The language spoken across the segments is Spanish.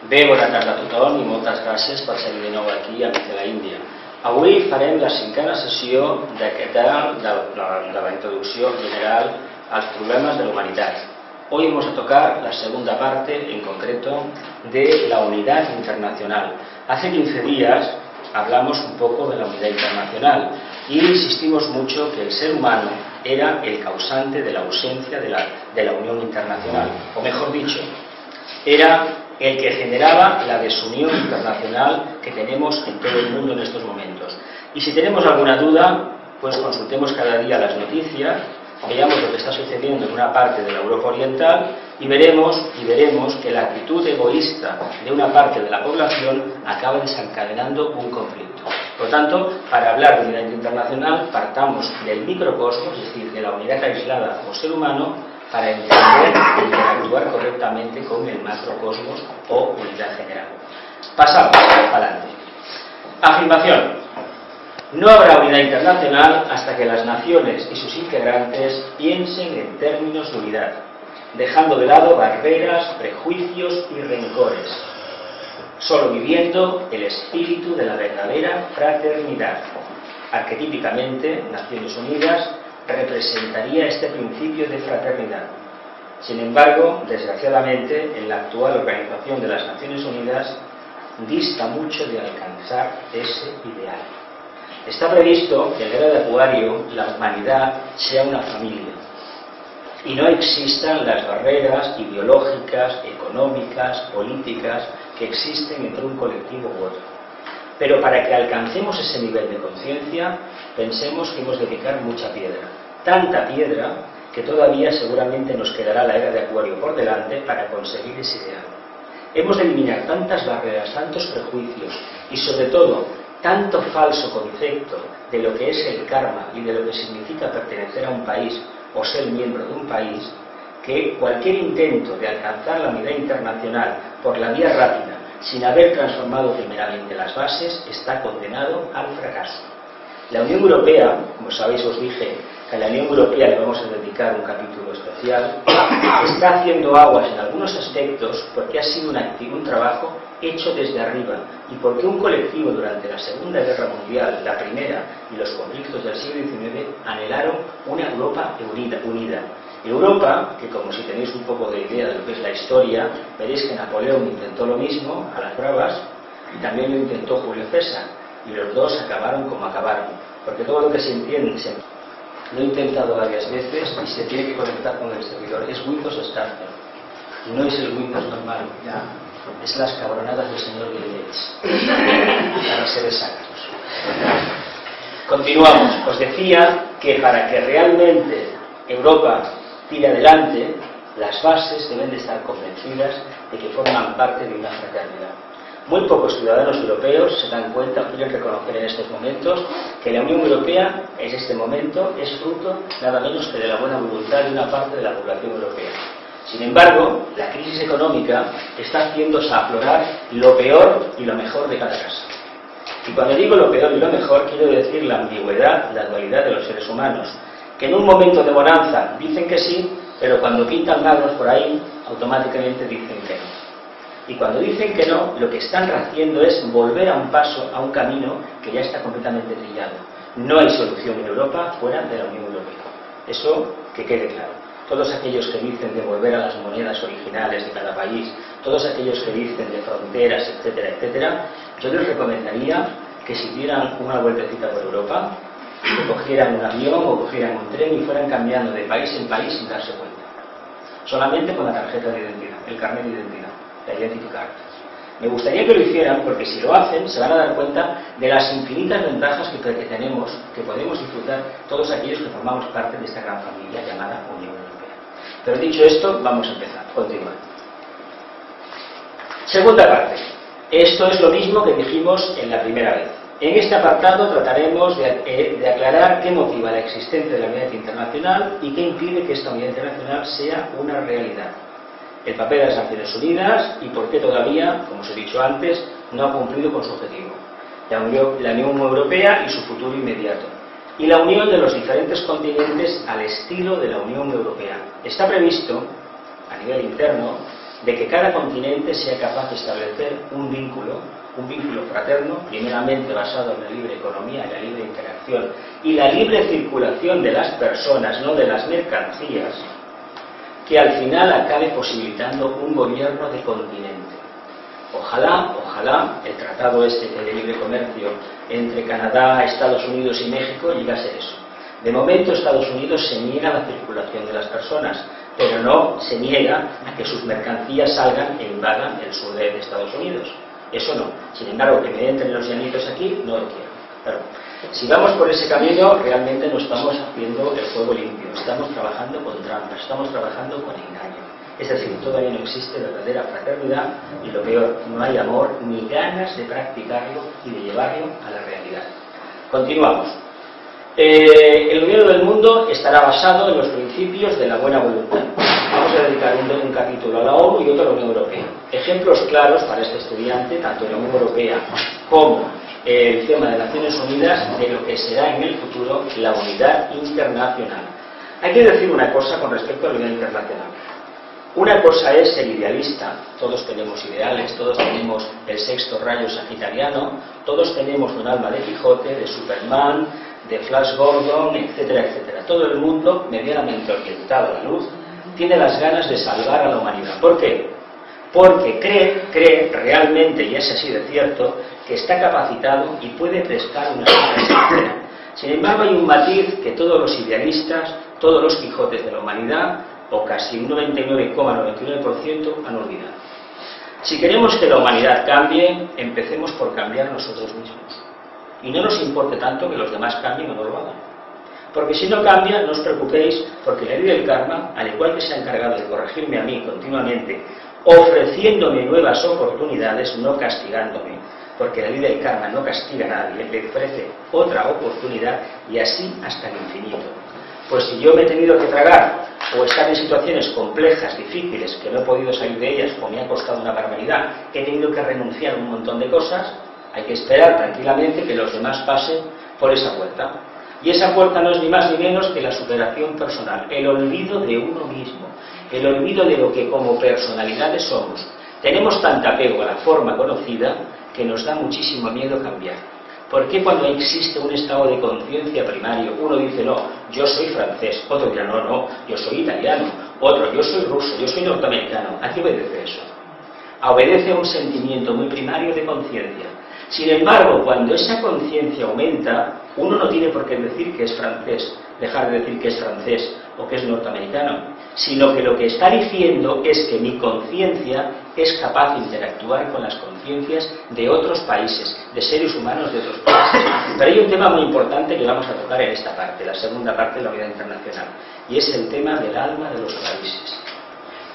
Bé, bona tarda a tothom i moltes gràcies per ser de nou aquí a Mig de la Índia. Avui farem la 5a sessió de la introducció general als problemas de la humanidad. Hoy vamos a tocar la segunda parte, en concreto, de la unidad internacional. Hace 15 días hablamos un poco de la unidad internacional y insistimos mucho que el ser humano era el causante de la ausencia de la unión internacional, o mejor dicho, era el que generaba la desunión internacional que tenemos en todo el mundo en estos momentos. Y si tenemos alguna duda, pues consultemos cada día las noticias, veamos lo que está sucediendo en una parte de la Europa Oriental y veremos que la actitud egoísta de una parte de la población acaba desencadenando un conflicto. Por lo tanto, para hablar de unidad internacional, partamos del microcosmos, es decir, de la unidad aislada o ser humano, para entender e interactuar correctamente con el macrocosmos o unidad general. Pasamos adelante. Afirmación. No habrá unidad internacional hasta que las naciones y sus integrantes piensen en términos de unidad, dejando de lado barreras, prejuicios y rencores, solo viviendo el espíritu de la verdadera fraternidad. Arquetípicamente, Naciones Unidas representaría este principio de fraternidad. Sin embargo, desgraciadamente, en la actual organización de las Naciones Unidas dista mucho de alcanzar ese ideal. Está previsto que en la era de Acuario la humanidad sea una familia y no existan las barreras ideológicas, económicas, políticas que existen entre un colectivo u otro. Pero para que alcancemos ese nivel de conciencia, pensemos que hemos de picar mucha piedra. Tanta piedra que todavía seguramente nos quedará la era de Acuario por delante para conseguir ese ideal. Hemos de eliminar tantas barreras, tantos prejuicios y sobre todo tanto falso concepto de lo que es el karma y de lo que significa pertenecer a un país o ser miembro de un país, que cualquier intento de alcanzar la unidad internacional por la vía rápida sin haber transformado primeramente las bases, está condenado al fracaso. La Unión Europea, como sabéis os dije que a la Unión Europea le vamos a dedicar un capítulo especial, está haciendo aguas en algunos aspectos porque ha sido un trabajo hecho desde arriba y porque un colectivo durante la Segunda Guerra Mundial, la Primera y los conflictos del siglo XIX anhelaron una Europa unida. Europa, que como si tenéis un poco de idea de lo que es la historia, veréis que Napoleón intentó lo mismo a las bravas y también lo intentó Julio César, y los dos acabaron como acabaron, porque todo lo que se entiende, lo he intentado varias veces y se tiene que conectar con el servidor, es Windows Starter, y no es el Windows normal, ya, es las cabronadas del señor Bill Gates, para ser exactos. Continuamos, os decía que para que realmente Europa tire adelante, las bases deben de estar convencidas de que forman parte de una fraternidad. Muy pocos ciudadanos europeos se dan cuenta o quieren reconocer en estos momentos que la Unión Europea en este momento es fruto nada menos que de la buena voluntad de una parte de la población europea. Sin embargo, la crisis económica está haciendo aflorar lo peor y lo mejor de cada casa. Y cuando digo lo peor y lo mejor, quiero decir la ambigüedad, la dualidad de los seres humanos, que en un momento de bonanza dicen que sí, pero cuando pintan magros por ahí, automáticamente dicen que no. Y cuando dicen que no, lo que están haciendo es volver a un paso, a un camino que ya está completamente trillado. No hay solución en Europa fuera de la Unión Europea. Eso que quede claro. Todos aquellos que dicen de volver a las monedas originales de cada país, todos aquellos que dicen de fronteras, etcétera, etcétera, yo les recomendaría que si dieran una vueltecita por Europa, que cogieran un avión o cogieran un tren y fueran cambiando de país en país sin darse cuenta. Solamente con la tarjeta de identidad, el carnet de identidad, la identity card. Me gustaría que lo hicieran porque si lo hacen se van a dar cuenta de las infinitas ventajas que tenemos, que podemos disfrutar todos aquellos que formamos parte de esta gran familia llamada Unión Europea. Pero dicho esto, vamos a empezar, continuar. Segunda parte. Esto es lo mismo que dijimos en la primera vez. En este apartado trataremos de aclarar qué motiva la existencia de la unidad internacional y qué impide que esta unidad internacional sea una realidad. El papel de las Naciones Unidas y por qué todavía, como os he dicho antes, no ha cumplido con su objetivo. La Unión Europea y su futuro inmediato. Y la unión de los diferentes continentes al estilo de la Unión Europea. Está previsto, a nivel interno, de que cada continente sea capaz de establecer un vínculo fraterno, primeramente basado en la libre economía, en la libre interacción y la libre circulación de las personas, no de las mercancías, que al final acabe posibilitando un gobierno de continente. Ojalá el tratado este de libre comercio entre Canadá, Estados Unidos y México llegue a ser eso. De momento Estados Unidos se niega a la circulación de las personas, pero no se niega a que sus mercancías salgan e invadan el sur de Estados Unidos. Eso no. Sin embargo, que me entren los llanitos aquí, no lo quiero. Pero, si vamos por ese camino, realmente no estamos haciendo el juego limpio. Estamos trabajando con trampas, estamos trabajando con engaño. Es decir, todavía no existe verdadera fraternidad y lo peor, no hay amor ni ganas de practicarlo y de llevarlo a la realidad. Continuamos. El gobierno del mundo estará basado en los principios de la buena voluntad. Vamos a dedicar un capítulo a la ONU y otro a la Unión Europea. Ejemplos claros para este estudiante, tanto en la Unión Europea como el tema de Naciones Unidas, de lo que será en el futuro la unidad internacional. Hay que decir una cosa con respecto a la unidad internacional. Una cosa es ser idealista, todos tenemos ideales, todos tenemos el sexto rayo sagitariano, todos tenemos un alma de Quijote, de Superman, de Flash Gordon, etcétera, etcétera. Todo el mundo, medianamente orientado a la luz, tiene las ganas de salvar a la humanidad. ¿Por qué? Porque cree realmente, y es así de cierto, que está capacitado y puede prestar una ayuda. Sin embargo, hay un matiz que todos los idealistas, todos los Quijotes de la humanidad, o casi un 99,99% han olvidado. Si queremos que la humanidad cambie, empecemos por cambiar nosotros mismos. Y no nos importe tanto que los demás cambien o no lo hagan. Porque si no cambian, no os preocupéis, porque la ley del karma, al igual que se ha encargado de corregirme a mí continuamente, ofreciéndome nuevas oportunidades, no castigándome, porque la ley del karma no castiga a nadie, le ofrece otra oportunidad y así hasta el infinito. Pues si yo me he tenido que tragar o estar en situaciones complejas, difíciles, que no he podido salir de ellas o me ha costado una barbaridad, que he tenido que renunciar a un montón de cosas, hay que esperar tranquilamente que los demás pasen por esa puerta. Y esa puerta no es ni más ni menos que la superación personal, el olvido de uno mismo, el olvido de lo que como personalidades somos. Tenemos tanto apego a la forma conocida que nos da muchísimo miedo cambiar. ¿Por qué cuando existe un estado de conciencia primario uno dice no, yo soy francés, otro dirá no, yo soy italiano, otro yo soy ruso, yo soy norteamericano? ¿A qué obedece eso? Obedece a un sentimiento muy primario de conciencia. Sin embargo, cuando esa conciencia aumenta, uno no tiene por qué decir que es francés, dejar de decir que es francés o que es norteamericano, sino que lo que está diciendo es que mi conciencia es capaz de interactuar con las conciencias de otros países, de seres humanos de otros países. Pero hay un tema muy importante que vamos a tocar en esta parte, la segunda parte de la unidad internacional, y es el tema del alma de los países.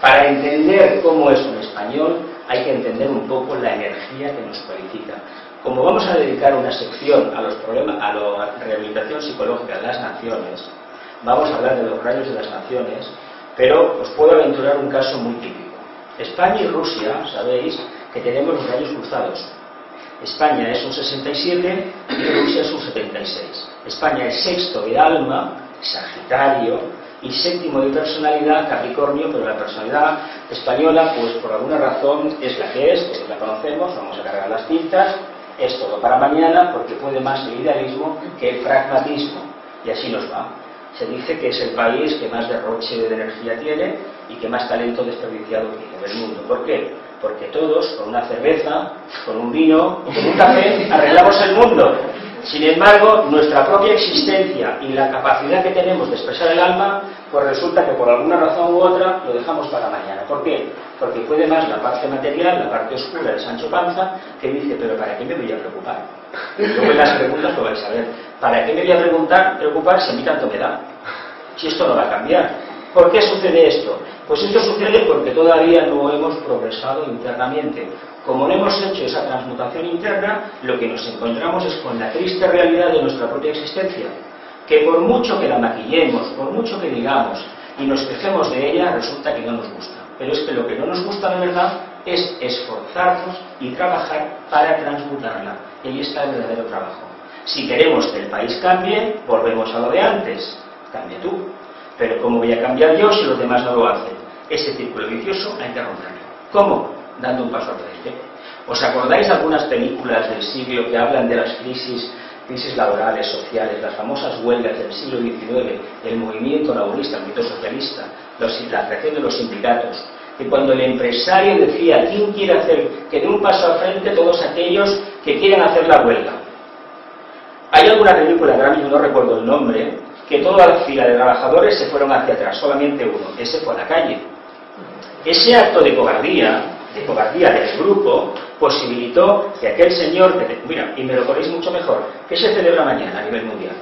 Para entender cómo es un español, hay que entender un poco la energía que nos cualifica. Como vamos a dedicar una sección a los problemas, a la rehabilitación psicológica de las naciones, vamos a hablar de los rayos de las naciones, pero os puedo aventurar un caso muy típico. España y Rusia, sabéis que tenemos los rayos cruzados. España es un 67 y Rusia es un 76. España es sexto de alma, Sagitario, y séptimo de personalidad, Capricornio, pero la personalidad española, pues por alguna razón es la que es, todos la conocemos, vamos a cargar las tintas, es todo para mañana, porque puede más el idealismo que el pragmatismo, y así nos va. Se dice que es el país que más derroche de energía tiene y que más talento desperdiciado tiene del mundo. ¿Por qué? Porque todos, con una cerveza, con un vino o con un café, arreglamos el mundo. Sin embargo, nuestra propia existencia y la capacidad que tenemos de expresar el alma, pues resulta que por alguna razón u otra lo dejamos para mañana. ¿Por qué? Porque puede más la parte material, la parte oscura de Sancho Panza, que dice, pero ¿para qué me voy a preocupar? Luego en las preguntas lo vais a ver. ¿Para qué me voy a preocupar si a mí tanto me da? Si esto no va a cambiar. ¿Por qué sucede esto? Pues esto sucede porque todavía no hemos progresado internamente. Como no hemos hecho esa transmutación interna, lo que nos encontramos es con la triste realidad de nuestra propia existencia, que por mucho que la maquillemos, por mucho que digamos y nos quejemos de ella, resulta que no nos gusta. Pero es que lo que no nos gusta de verdad es esforzarnos y trabajar para transmutarla. Y ahí está el verdadero trabajo. Si queremos que el país cambie, volvemos a lo de antes. Cambia tú. Pero ¿cómo voy a cambiar yo si los demás no lo hacen? Ese círculo vicioso hay que romperlo. ¿Cómo? Dando un paso al frente. ¿Os acordáis de algunas películas del siglo que hablan de las crisis laborales, sociales, las famosas huelgas del siglo XIX, el movimiento laborista, el movimiento socialista, la creación de los sindicatos? Que cuando el empresario decía ¿quién quiere hacer? Que dé un paso al frente todos aquellos que quieren hacer la huelga. Hay alguna película, que ahora mismo no recuerdo el nombre, que toda la fila de trabajadores se fueron hacia atrás, solamente uno, ese fue a la calle. Ese acto de cobardía del grupo, posibilitó que aquel señor, mira, y me lo ponéis mucho mejor, que se celebra mañana a nivel mundial.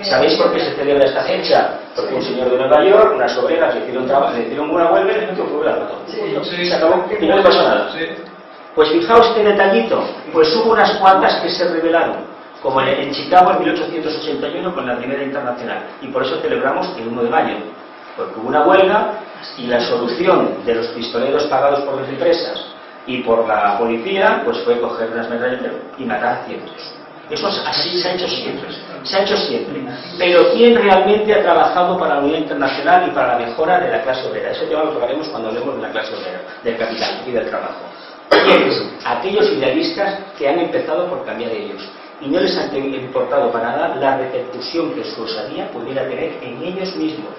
¿Sabéis por qué se celebra esta fecha? Porque un señor de Nueva York, unas obreras le hicieron una huelga y le metió fuego y la mató. Se acabó y no le pasó nada. Pues fijaos qué detallito, pues hubo unas cuantas que se rebelaron, como en Chicago en 1881 con la primera internacional, y por eso celebramos el 1 de mayo, porque hubo una huelga y la solución de los pistoleros pagados por las empresas y por la policía pues fue coger unas metralletas y matar a cientos. Eso así se ha hecho siempre. Pero ¿quién realmente ha trabajado para la unidad internacional y para la mejora de la clase obrera? Eso ya lo tocaremos cuando hablemos de la clase obrera, del capital y del trabajo. ¿Quiénes? Aquellos idealistas que han empezado por cambiar ellos y no les ha importado para nada la repercusión que su osadía pudiera tener en ellos mismos.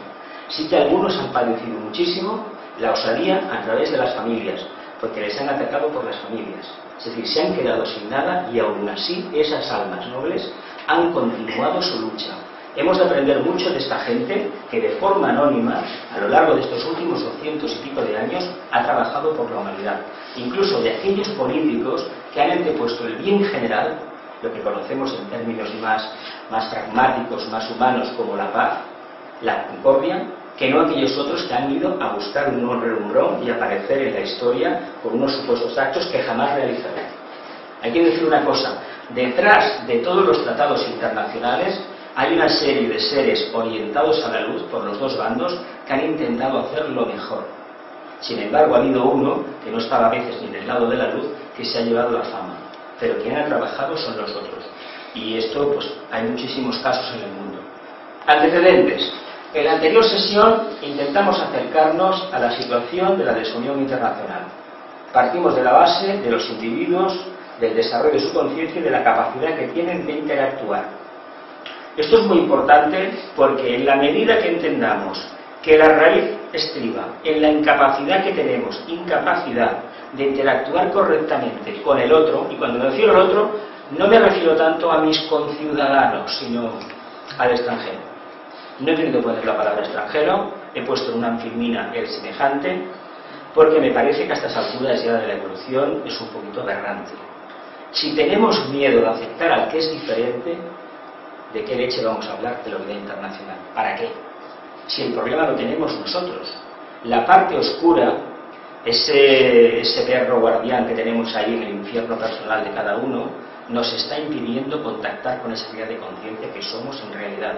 Sí que algunos han padecido muchísimo la osadía a través de las familias, porque les han atacado por las familias. Es decir, se han quedado sin nada y aún así esas almas nobles han continuado su lucha. Hemos de aprender mucho de esta gente que de forma anónima, a lo largo de estos últimos 200 y pico de años, ha trabajado por la humanidad. Incluso de aquellos políticos que han antepuesto el bien general, lo que conocemos en términos más pragmáticos, más humanos, como la paz, la concordia, que no aquellos otros que han ido a buscar un nuevo relumbrón y aparecer en la historia con unos supuestos actos que jamás realizarán. Hay que decir una cosa, detrás de todos los tratados internacionales hay una serie de seres orientados a la luz por los dos bandos que han intentado hacer lo mejor. Sin embargo, ha habido uno, que no estaba a veces ni del lado de la luz, que se ha llevado la fama. Pero quien ha trabajado son los otros. Y esto, pues, hay muchísimos casos en el mundo. Antecedentes. En la anterior sesión intentamos acercarnos a la situación de la desunión internacional. Partimos de la base de los individuos, del desarrollo de su conciencia y de la capacidad que tienen de interactuar. Esto es muy importante porque en la medida que entendamos que la raíz estriba en la incapacidad que tenemos, incapacidad de interactuar correctamente con el otro, y cuando me refiero al otro, no me refiero tanto a mis conciudadanos, sino al extranjero. No he querido poner la palabra extranjero, he puesto en una anfimina el semejante, porque me parece que a estas alturas ya de la evolución es un poquito aberrante. Si tenemos miedo de aceptar al que es diferente, ¿de qué leche vamos a hablar de la unidad internacional? ¿Para qué? Si el problema lo tenemos nosotros. La parte oscura, ese perro guardián que tenemos ahí en el infierno personal de cada uno, nos está impidiendo contactar con esa idea de conciencia que somos en realidad.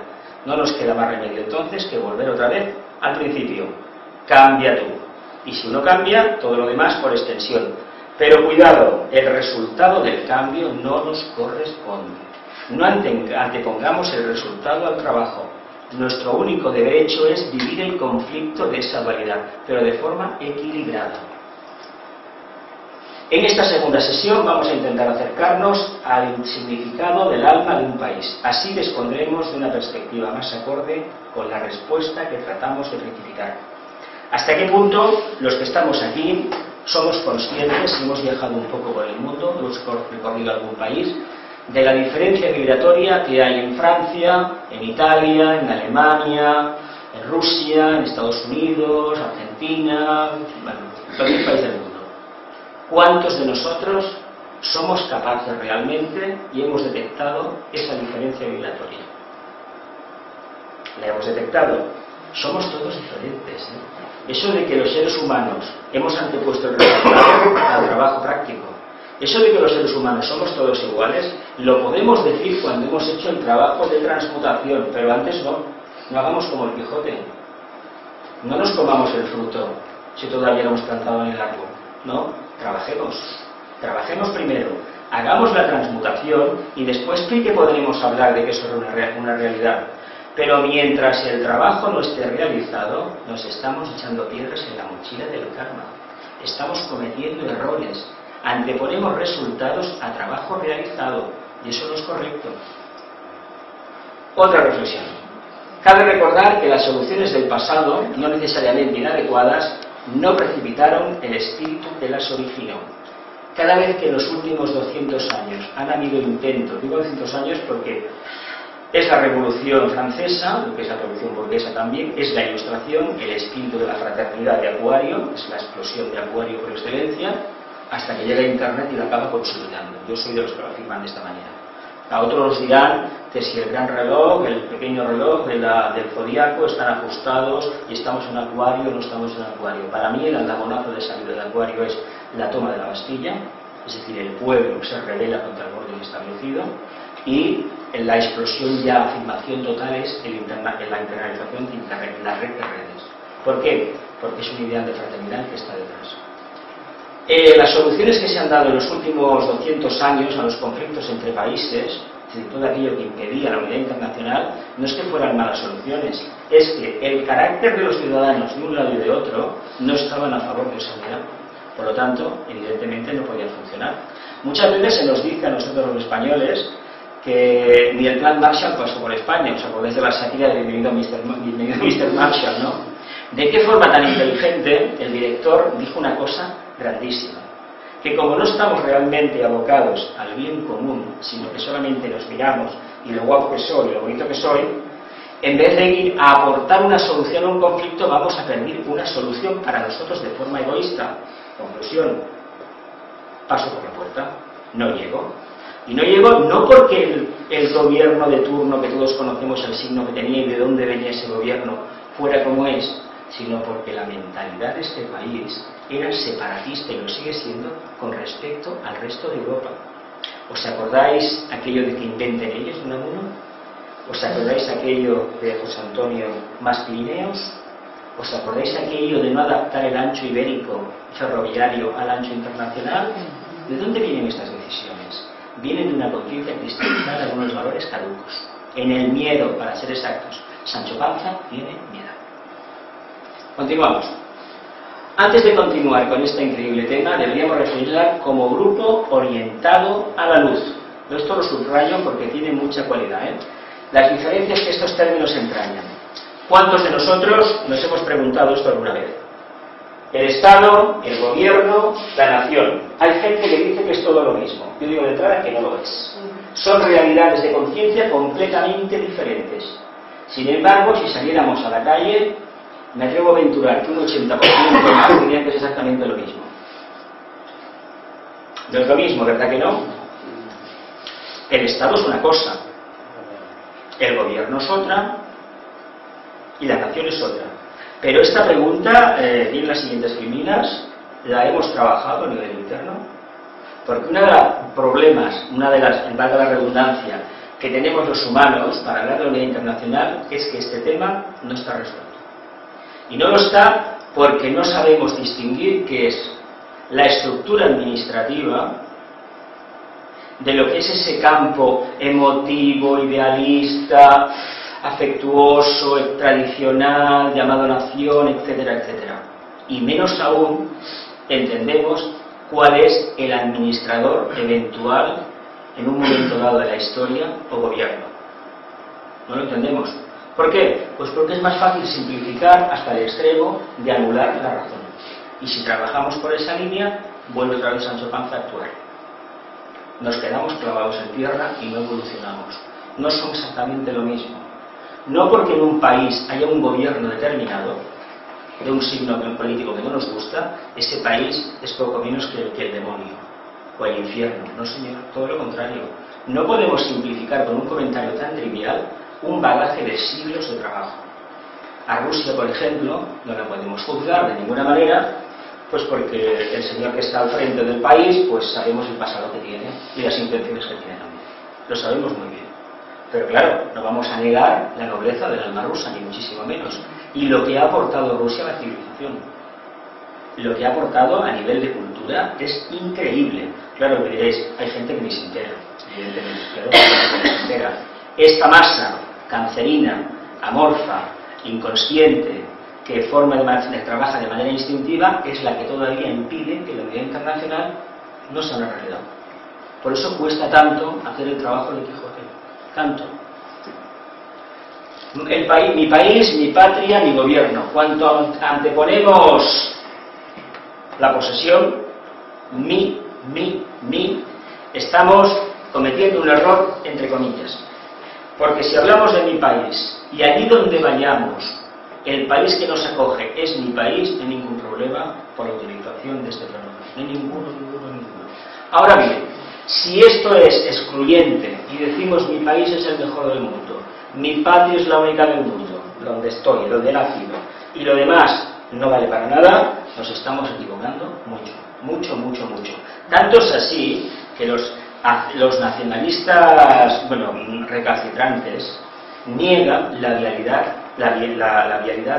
No nos queda más remedio entonces que volver otra vez al principio. Cambia tú. Y si uno cambia, todo lo demás por extensión. Pero cuidado, el resultado del cambio no nos corresponde. No antepongamos el resultado al trabajo. Nuestro único derecho es vivir el conflicto de esa dualidad, pero de forma equilibrada. En esta segunda sesión vamos a intentar acercarnos al significado del alma de un país. Así dispondremos de una perspectiva más acorde con la respuesta que tratamos de rectificar. ¿Hasta qué punto los que estamos aquí somos conscientes, si hemos viajado un poco por el mundo, hemos recorrido algún país, de la diferencia migratoria que hay en Francia, en Italia, en Alemania, en Rusia, en Estados Unidos, Argentina, bueno, cualquier país del mundo? ¿Cuántos de nosotros somos capaces realmente y hemos detectado esa diferencia migratoria? ¿La hemos detectado? Somos todos diferentes, ¿eh? Eso de que los seres humanos hemos antepuesto el resultado al trabajo práctico, eso de que los seres humanos somos todos iguales, lo podemos decir cuando hemos hecho el trabajo de transmutación, pero antes no hagamos como el Quijote. No nos comamos el fruto si todavía no hemos plantado en el árbol, no. Trabajemos primero, hagamos la transmutación y después sí que podremos hablar de que eso es una realidad. Pero mientras el trabajo no esté realizado, nos estamos echando piedras en la mochila del karma. Estamos cometiendo errores. Anteponemos resultados a trabajo realizado. Y eso no es correcto. Otra reflexión. Cabe recordar que las soluciones del pasado, no necesariamente inadecuadas, no precipitaron el espíritu que las originó. Cada vez que en los últimos 200 años han habido intentos, digo 200 años porque es la Revolución Francesa, lo que es la Revolución Burguesa también, es la Ilustración, el espíritu de la fraternidad de Acuario, es la explosión de Acuario por excelencia, hasta que llega Internet y la acaba consolidando. Yo soy de los que lo afirman de esta manera. A otros dirán que si el gran reloj, el pequeño reloj del zodiaco están ajustados y estamos en Acuario o no estamos en Acuario. Para mí el andagonazo de salir de Acuario es la toma de la Bastilla, es decir, el pueblo que se rebela contra el orden establecido, y la explosión ya, afirmación total es la internalización de Internet, la red de redes. ¿Por qué? Porque es un ideal de fraternidad que está detrás. Las soluciones que se han dado en los últimos 200 años a los conflictos entre países, es decir, todo aquello que impedía la unidad internacional, no es que fueran malas soluciones, es que el carácter de los ciudadanos de un lado y de otro no estaban a favor de esa unidad. Por lo tanto, evidentemente no podían funcionar. Muchas veces se nos dice a nosotros los españoles que ni el plan Marshall pasó por España. ¿Os acordáis de la sátira de Bienvenido Mr. Marshall, no? ¿De qué forma tan inteligente el director dijo una cosa grandísima? Que como no estamos realmente abocados al bien común, sino que solamente nos miramos y lo guapo que soy y lo bonito que soy, en vez de ir a aportar una solución a un conflicto, vamos a pedir una solución para nosotros de forma egoísta. Conclusión: paso por la puerta, no llego. Y no llego no porque el gobierno de turno, que todos conocemos el signo que tenía y de dónde venía ese gobierno, fuera como es, sino porque la mentalidad de este país era separatista y lo sigue siendo con respecto al resto de Europa. ¿Os acordáis aquello de que inventen ellos de uno? ¿Os acordáis aquello de José Antonio más Pirineos? ¿Os acordáis aquello de no adaptar el ancho ibérico ferroviario al ancho internacional? ¿De dónde vienen estas decisiones? Vienen de una conciencia cristalizada de unos valores caducos. En el miedo, para ser exactos. Sancho Panza tiene miedo. Continuamos. Antes de continuar con este increíble tema, deberíamos referirla como grupo orientado a la luz. Esto lo subrayo porque tiene mucha cualidad, Las diferencias que estos términos entrañan. ¿Cuántos de nosotros nos hemos preguntado esto alguna vez? El Estado, el gobierno, la nación. Hay gente que dice que es todo lo mismo. Yo digo de entrada que no lo es. Son realidades de conciencia completamente diferentes. Sin embargo, si saliéramos a la calle, me atrevo a aventurar que un 80% dirían que es exactamente lo mismo. No es lo mismo, ¿verdad que no? El Estado es una cosa, el gobierno es otra y la nación es otra. Pero esta pregunta tiene las siguientes líneas, la hemos trabajado a nivel interno, porque uno de los problemas, valga la redundancia, que tenemos los humanos para hablar de la unidad internacional es que este tema no está resuelto. Y no lo está porque no sabemos distinguir qué es la estructura administrativa de lo que es ese campo emotivo, idealista, afectuoso, tradicional, llamado nación, etcétera, etcétera. Y menos aún entendemos cuál es el administrador eventual en un momento dado de la historia o gobierno. No lo entendemos. ¿Por qué? Pues porque es más fácil simplificar hasta el extremo de anular la razón. Y si trabajamos por esa línea, vuelve otra vez Sancho Panza a actuar. Nos quedamos clavados en tierra y no evolucionamos. No son exactamente lo mismo. No porque en un país haya un gobierno determinado, de un signo político que no nos gusta, ese país es poco menos que el demonio o el infierno. No, señor, todo lo contrario. No podemos simplificar con un comentario tan trivial un bagaje de siglos de trabajo. A Rusia, por ejemplo, no la podemos juzgar de ninguna manera, pues porque el señor que está al frente del país, pues sabemos el pasado que tiene y las intenciones que tiene también. Lo sabemos muy bien. Pero claro, no vamos a negar la nobleza del alma rusa, ni muchísimo menos. Y lo que ha aportado Rusia a la civilización. Lo que ha aportado a nivel de cultura es increíble. Claro, me diréis, hay gente que ni se entera, evidentemente, claro, que ni se entera. Esta masa cancerina amorfa, inconsciente, que trabaja de manera instintiva, es la que todavía impide que la unidad internacional no sea una realidad. Por eso cuesta tanto hacer el trabajo de Quijote. Tanto. Mi país, mi patria, mi gobierno. Cuanto anteponemos la posesión, mi, estamos cometiendo un error entre comillas. Porque si hablamos de mi país y allí donde vayamos, el país que nos acoge es mi país, no hay ningún problema por la utilización de este fenómeno. No hay ninguno. Ahora bien, si esto es excluyente y decimos mi país es el mejor del mundo, mi patria es la única del mundo, donde estoy, donde he nacido, y lo demás no vale para nada, nos estamos equivocando mucho. Tanto es así que los nacionalistas, recalcitrantes, niegan la vialidad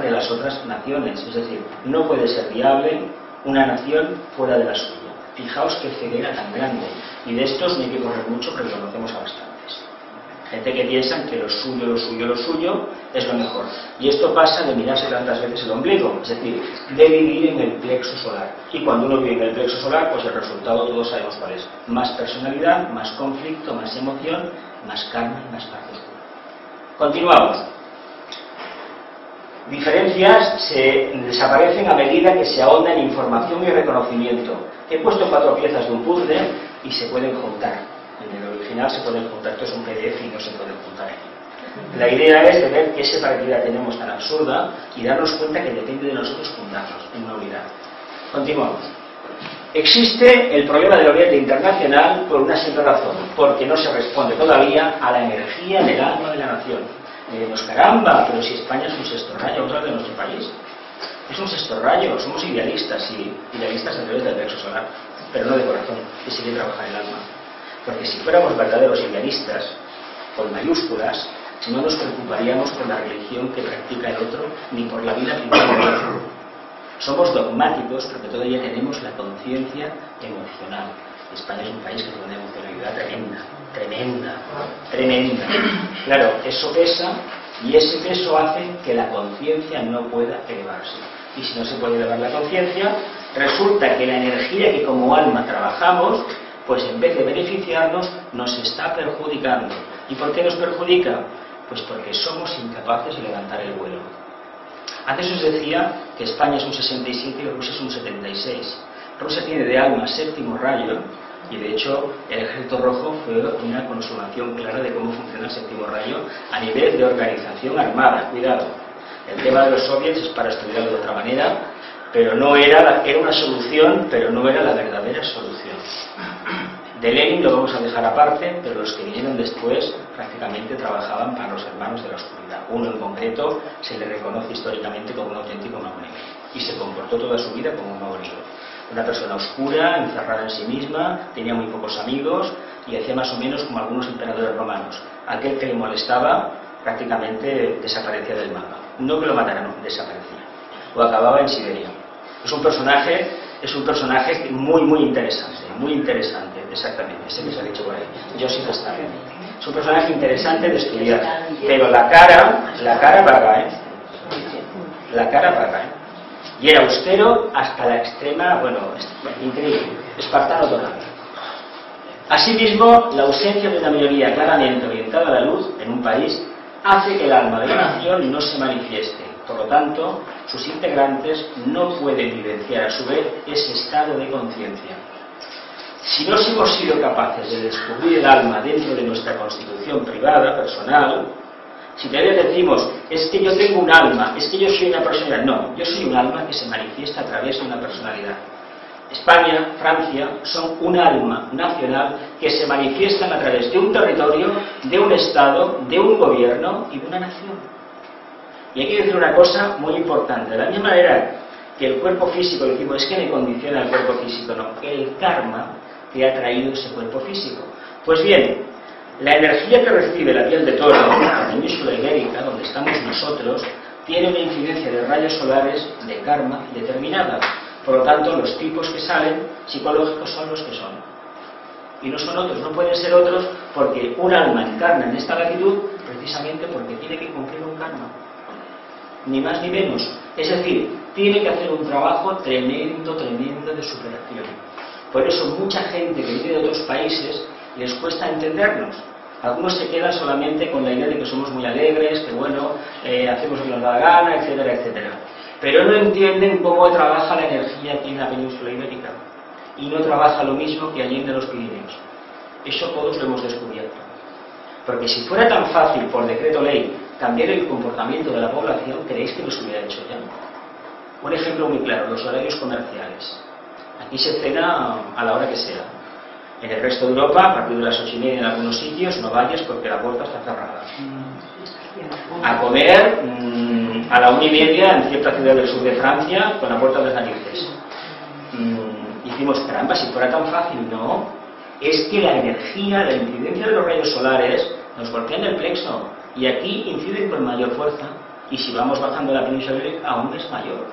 de las otras naciones. Es decir, no puede ser viable una nación fuera de la suya. Fijaos qué ceguera tan grande. Y de estos no hay que correr mucho, pero lo conocemos a bastantes. Gente que piensa que lo suyo es lo mejor. Y esto pasa de mirarse tantas veces el ombligo, es decir, de vivir en el plexo solar. Y cuando uno vive en el plexo solar, pues el resultado todos sabemos cuál es. Más personalidad, más conflicto, más emoción, más karma y más parte oscura. Continuamos. Diferencias se desaparecen a medida que se ahonda en información y reconocimiento. He puesto 4 piezas de un puzzle y se pueden juntar. En el original se pueden juntar, esto es un PDF y no se pueden juntar aquí. La idea es de ver qué separatividad tenemos tan absurda y darnos cuenta que depende de nosotros juntarnos en una unidad. Continuamos. Existe el problema del Oriente Internacional por una simple razón, porque no se responde todavía a la energía del alma de la nación. Diremos, caramba, pero si España es un sexto rayo, otra de nuestro país. Es un sexto rayo, somos idealistas, sí, idealistas a través del plexo solar, pero no de corazón, que sigue trabajar el alma. Porque si fuéramos verdaderos idealistas, con mayúsculas, no nos preocuparíamos por la religión que practica el otro, ni por la vida privada del otro. Somos dogmáticos porque todavía tenemos la conciencia emocional. España es un país que tiene una emocionalidad tremenda. Claro, eso pesa y ese peso hace que la conciencia no pueda elevarse. Y si no se puede elevar la conciencia, resulta que la energía que como alma trabajamos, pues en vez de beneficiarnos, nos está perjudicando. ¿Y por qué nos perjudica? Pues porque somos incapaces de levantar el vuelo. Antes os decía que España es un 67 y Rusia es un 76. Rusia tiene de alma séptimo rayo y de hecho el Ejército Rojo fue una consumación clara de cómo funciona el séptimo rayo a nivel de organización armada. Cuidado, el tema de los soviets es para estudiarlo de otra manera, pero no era una solución, pero no era la verdadera solución. De Lenin lo vamos a dejar aparte, pero los que vinieron después prácticamente trabajaban para los hermanos de la oscuridad. Uno en concreto se le reconoce históricamente como un auténtico mago negro y se comportó toda su vida como un mago negro. Una persona oscura, encerrada en sí misma, tenía muy pocos amigos y hacía más o menos como algunos emperadores romanos. Aquel que le molestaba prácticamente desaparecía del mapa. No que lo mataran, no, desaparecía. O acababa en Siberia. Es un personaje muy interesante, exactamente, ese que se ha dicho por ahí, Joseph Stalin. Es un personaje interesante de estudiar, pero la cara vaga, la cara vaga, y era austero hasta la extrema, increíble, espartano total. Asimismo, la ausencia de una minoría claramente orientada a la luz en un país hace que el alma de la nación no se manifieste. Por lo tanto, sus integrantes no pueden vivenciar a su vez ese estado de conciencia. Si no hemos sido capaces de descubrir el alma dentro de nuestra constitución privada, personal, si todavía decimos, es que yo tengo un alma, es que yo soy una personalidad, no, yo soy un alma que se manifiesta a través de una personalidad. España, Francia, son un alma nacional que se manifiestan a través de un territorio, de un Estado, de un gobierno y de una nación. Y hay que decir una cosa muy importante. De la misma manera que el cuerpo físico, decimos, es que me condiciona el cuerpo físico, no, el karma que ha traído ese cuerpo físico. Pues bien, la energía que recibe la piel de toro, la península ibérica, donde estamos nosotros, tiene una incidencia de rayos solares de karma determinada. Por lo tanto, los tipos que salen psicológicos son los que son. y no son otros, no pueden ser otros, porque un alma encarna en esta latitud precisamente porque tiene que cumplir un karma, ni más ni menos. Es decir, tiene que hacer un trabajo tremendo de superación. Por eso mucha gente que viene de otros países les cuesta entendernos. Algunos se quedan solamente con la idea de que somos muy alegres, que bueno, hacemos lo que nos da la gana, etcétera, etcétera. Pero no entienden cómo trabaja la energía aquí en la península ibérica. Y no trabaja lo mismo que allí en los Pirineos. Eso todos lo hemos descubierto. Porque si fuera tan fácil, por decreto ley, cambiar el comportamiento de la población, ¿creéis que lo se hubiera hecho ya? Un ejemplo muy claro, los horarios comerciales. Aquí se cena a la hora que sea. En el resto de Europa, a partir de las 8:30 en algunos sitios, no vayas porque la puerta está cerrada. A comer a la 1:30 en cierta ciudad del sur de Francia, con la puerta de las narices. Hicimos, caramba, si fuera tan fácil, no. Es que la energía, la incidencia de los rayos solares nos golpean el plexo y aquí inciden con mayor fuerza, y si vamos bajando la península ibérica aún es mayor,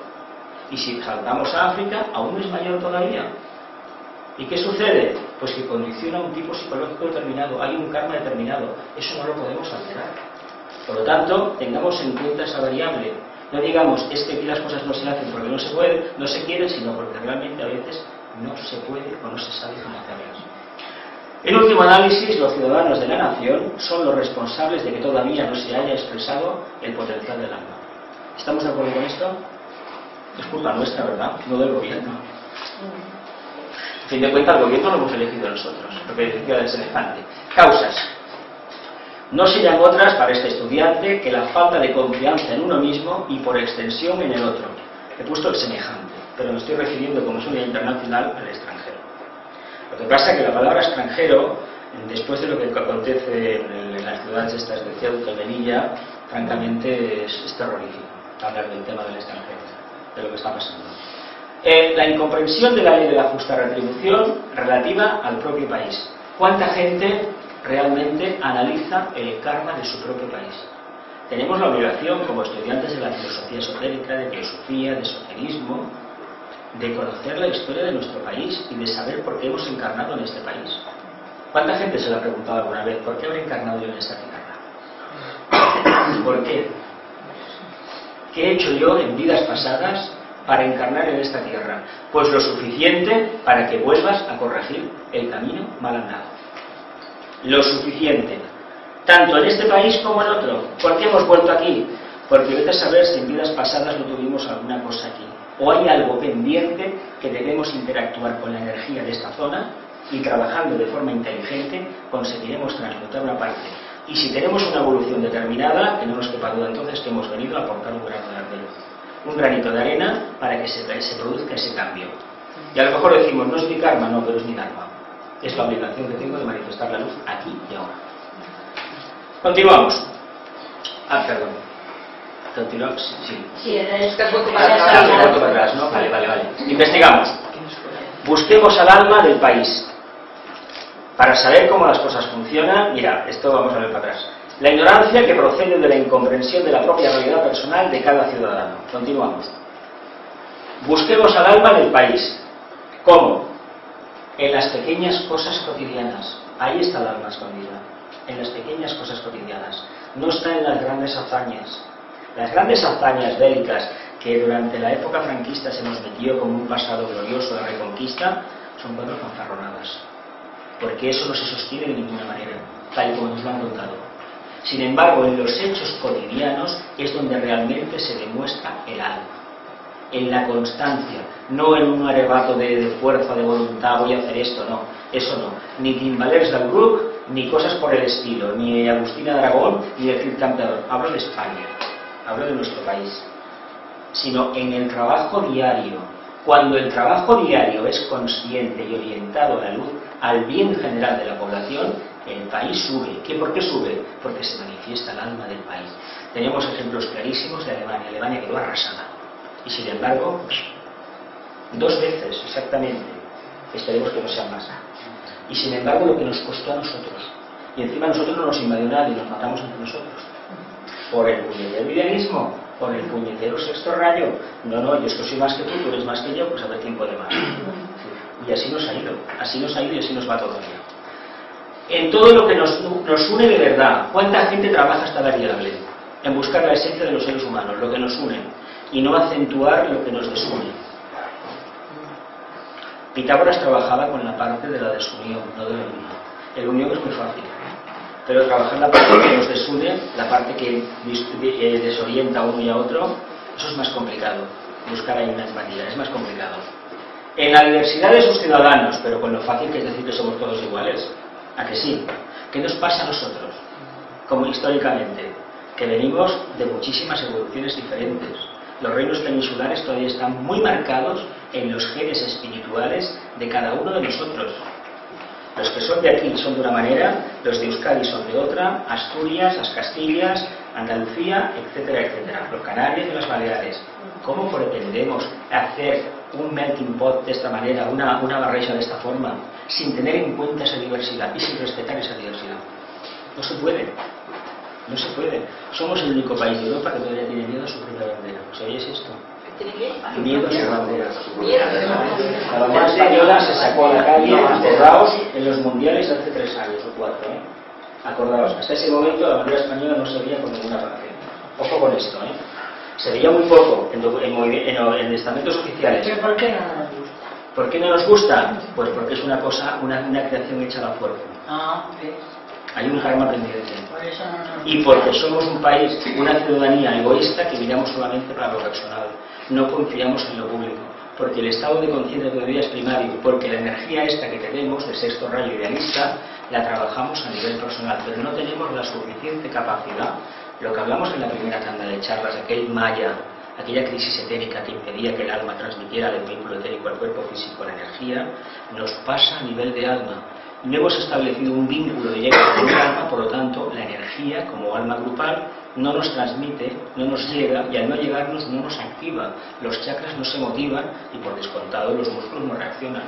y si saltamos a África aún es mayor todavía. ¿Y qué sucede? Pues que condiciona un tipo psicológico determinado, hay un karma determinado, eso no lo podemos alterar. Por lo tanto, tengamos en cuenta esa variable. No digamos, es que aquí las cosas no se hacen porque no se puede, no se quiere, sino porque realmente a veces no se puede o no se sabe cómo hacerlas. En último análisis, los ciudadanos de la nación son los responsables de que todavía no se haya expresado el potencial del alma. ¿Estamos de acuerdo con esto? Es culpa nuestra, ¿verdad? No del gobierno. A fin de cuentas, el gobierno lo hemos elegido nosotros, lo que decía del semejante. Causas. No serían otras para este estudiante que la falta de confianza en uno mismo y por extensión en el otro. He puesto el semejante, pero me estoy refiriendo, como es unidad internacional, al extranjero. Lo que pasa es que la palabra extranjero, después de lo que acontece en las ciudades estas de Ceuta y Melilla, francamente es terrorífico hablar del tema del extranjero, de lo que está pasando. La incomprensión de la ley de la justa retribución relativa al propio país. ¿Cuánta gente realmente analiza el karma de su propio país? Tenemos la obligación, como estudiantes de la filosofía esotérica, de teosofía, de esoterismo, de conocer la historia de nuestro país y de saber por qué hemos encarnado en este país. ¿Cuánta gente se lo ha preguntado alguna vez? ¿Por qué habré encarnado yo en esta tierra? ¿Por qué? ¿Qué he hecho yo en vidas pasadas para encarnar en esta tierra? Pues lo suficiente para que vuelvas a corregir el camino mal andado. Lo suficiente. Tanto en este país como en otro. ¿Por qué hemos vuelto aquí? Porque vete a saber si en vidas pasadas no tuvimos alguna cosa aquí. O hay algo pendiente que debemos interactuar con la energía de esta zona y trabajando de forma inteligente conseguiremos transmutar una parte. Y si tenemos una evolución determinada, que no nos quepa duda entonces que hemos venido a aportar un grano de luz. Un granito de arena para que se produzca ese cambio. Y a lo mejor decimos, no es mi karma, no, pero es mi dharma. Es la obligación que tengo de manifestar la luz aquí y ahora. Continuamos. Perdón. Continuamos. Sí. Sí, es que fue para atrás, ¿no? Vale. Investigamos. Busquemos al alma del país. Para saber cómo las cosas funcionan, mira, esto vamos a ver para atrás. La ignorancia que procede de la incomprensión de la propia realidad personal de cada ciudadano. Continuamos. Busquemos al alma del país. ¿Cómo? En las pequeñas cosas cotidianas. Ahí está el alma escondida. En las pequeñas cosas cotidianas. No está en las grandes hazañas. Las grandes hazañas bélicas que durante la época franquista se nos metió como un pasado glorioso de reconquista son cuatro fanfarronadas. Porque eso no se sostiene de ninguna manera, tal y como nos lo han contado. Sin embargo, en los hechos cotidianos es donde realmente se demuestra el alma. En la constancia, no en un arrebato de fuerza, de voluntad, voy a hacer esto, no. Eso no. Ni Timbalers del Brook, ni cosas por el estilo, ni Agustina Dragón, ni el Cid Campeador. Hablo de España, hablo de nuestro país. Sino en el trabajo diario. Cuando el trabajo diario es consciente y orientado a la luz, al bien general de la población, el país sube. ¿Por qué sube? Porque se manifiesta el alma del país. Tenemos ejemplos clarísimos de Alemania. Alemania quedó arrasada. Y sin embargo, 2 veces exactamente, esperemos que no sea más. Y sin embargo, lo que nos costó a nosotros. Y encima nosotros no nos invadió nadie, nos matamos entre nosotros. Por el puñetero idealismo, por el puñetero sexto rayo. No, yo es que soy más que tú eres más que yo, pues a ver quién puede más. Y así nos ha ido y así nos va todavía. en todo lo que nos une de verdad. ¿Cuánta gente trabaja esta variable? En buscar la esencia de los seres humanos, lo que nos une, y no acentuar lo que nos desune. Pitágoras trabajaba con la parte de la desunión, no de la unión. El unión es muy fácil, pero trabajar la parte que nos desune, la parte que desorienta a uno y a otro, eso es más complicado. Buscar ahí una empatía, es más complicado. En la diversidad de sus ciudadanos, pero con lo fácil que es decir que somos todos iguales, ¿a que sí? ¿Qué nos pasa a nosotros? Como históricamente, que venimos de muchísimas evoluciones diferentes. Los reinos peninsulares todavía están muy marcados en los genes espirituales de cada uno de nosotros. Los que son de aquí son de una manera, los de Euskadi son de otra, Asturias, las Castillas, Andalucía, etcétera, etcétera. Los Canarias y las Baleares. ¿Cómo pretendemos hacer un melting pot de esta manera, una barreja de esta forma, sin tener en cuenta esa diversidad y sin respetar esa diversidad? No se puede. No se puede. Somos el único país de Europa que todavía tiene miedo a su propia bandera. ¿Sabéis esto? Miedo a su bandera. La bandera española se sacó a la calle, acordaos, en los mundiales hace 3 años o 4. Acordaos, hasta ese momento la bandera española no se veía con ninguna parte. Ojo con esto, Se veía muy poco en estamentos oficiales. ¿Pero por qué no nos gusta? ¿Por qué no nos gusta? Pues porque es una cosa, una creación hecha a la fuerza. Hay un karma pendiente. Por eso no. Y porque somos un país, una ciudadanía egoísta que miramos solamente para lo personal. No confiamos en lo público. Porque el estado de conciencia todavía es primario. Porque la energía esta que tenemos, de sexto rayo idealista, la trabajamos a nivel personal. Pero no tenemos la suficiente capacidad. Lo que hablamos en la primera tanda de charlas, aquel maya, aquella crisis etérica que impedía que el alma transmitiera del vínculo etérico al cuerpo físico la energía, nos pasa a nivel de alma. No hemos establecido un vínculo directo con el alma, por lo tanto, la energía, como alma grupal, no nos transmite, no nos llega, y al no llegarnos no nos activa. Los chakras no se motivan y, por descontado, los músculos no reaccionan.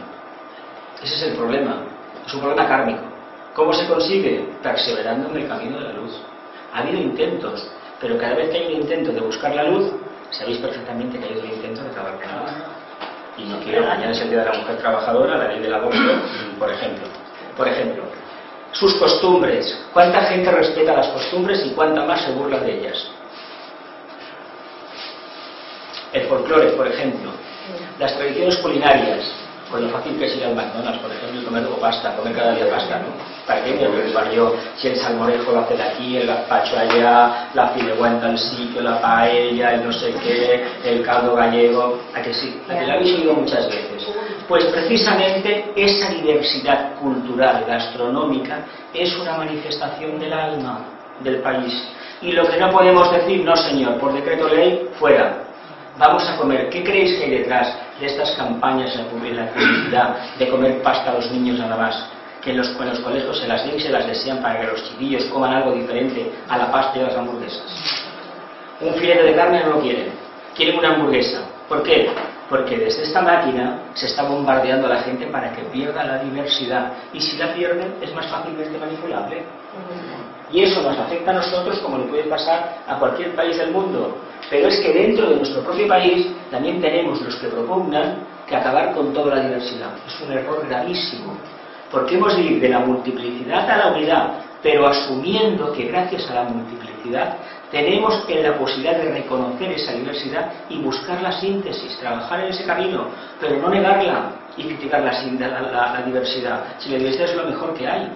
Ese es el problema. Es un problema kármico. ¿Cómo se consigue? Perseverando en el camino de la luz. Ha habido intentos, pero cada vez que hay un intento de buscar la luz, sabéis perfectamente que hay otro intento de acabar con la luz. Y no quiero, mañana es el Día de la Mujer Trabajadora, la ley del aborto, por ejemplo. Por ejemplo, sus costumbres. ¿Cuánta gente respeta las costumbres y cuánta más se burla de ellas? El folclore, por ejemplo. Las tradiciones culinarias. Con lo fácil que es ir al McDonald's, por ejemplo, y comer pasta, comer cada día pasta, ¿no? ¿Para qué me voy a preocupar yo si el salmorejo lo hace de aquí, el gazpacho allá, la fideuá en tal sitio, la paella, el no sé qué, el caldo gallego? ¿A que sí? ¿A que lo habéis oído muchas veces? Pues precisamente esa diversidad cultural, gastronómica, es una manifestación del alma del país. Y lo que no podemos decir, no señor, por decreto ley, fuera. Vamos a comer. ¿Qué creéis que hay detrás de estas campañas en la publicidad de comer pasta a los niños nada más? Que en los colegios se las den y se las desean para que los chiquillos coman algo diferente a la pasta y a las hamburguesas. Un filete de carne no lo quieren. Quieren una hamburguesa. ¿Por qué? Porque desde esta máquina se está bombardeando a la gente para que pierda la diversidad. Y si la pierden, es más fácilmente manipulable. Y eso nos afecta a nosotros como le puede pasar a cualquier país del mundo. Pero es que dentro de nuestro propio país también tenemos los que propugnan que acabar con toda la diversidad. Es un error gravísimo. Porque hemos de ir de la multiplicidad a la unidad, pero asumiendo que gracias a la multiplicidad tenemos la posibilidad de reconocer esa diversidad y buscar la síntesis, trabajar en ese camino, pero no negarla y criticar la diversidad. Si la diversidad es lo mejor que hay.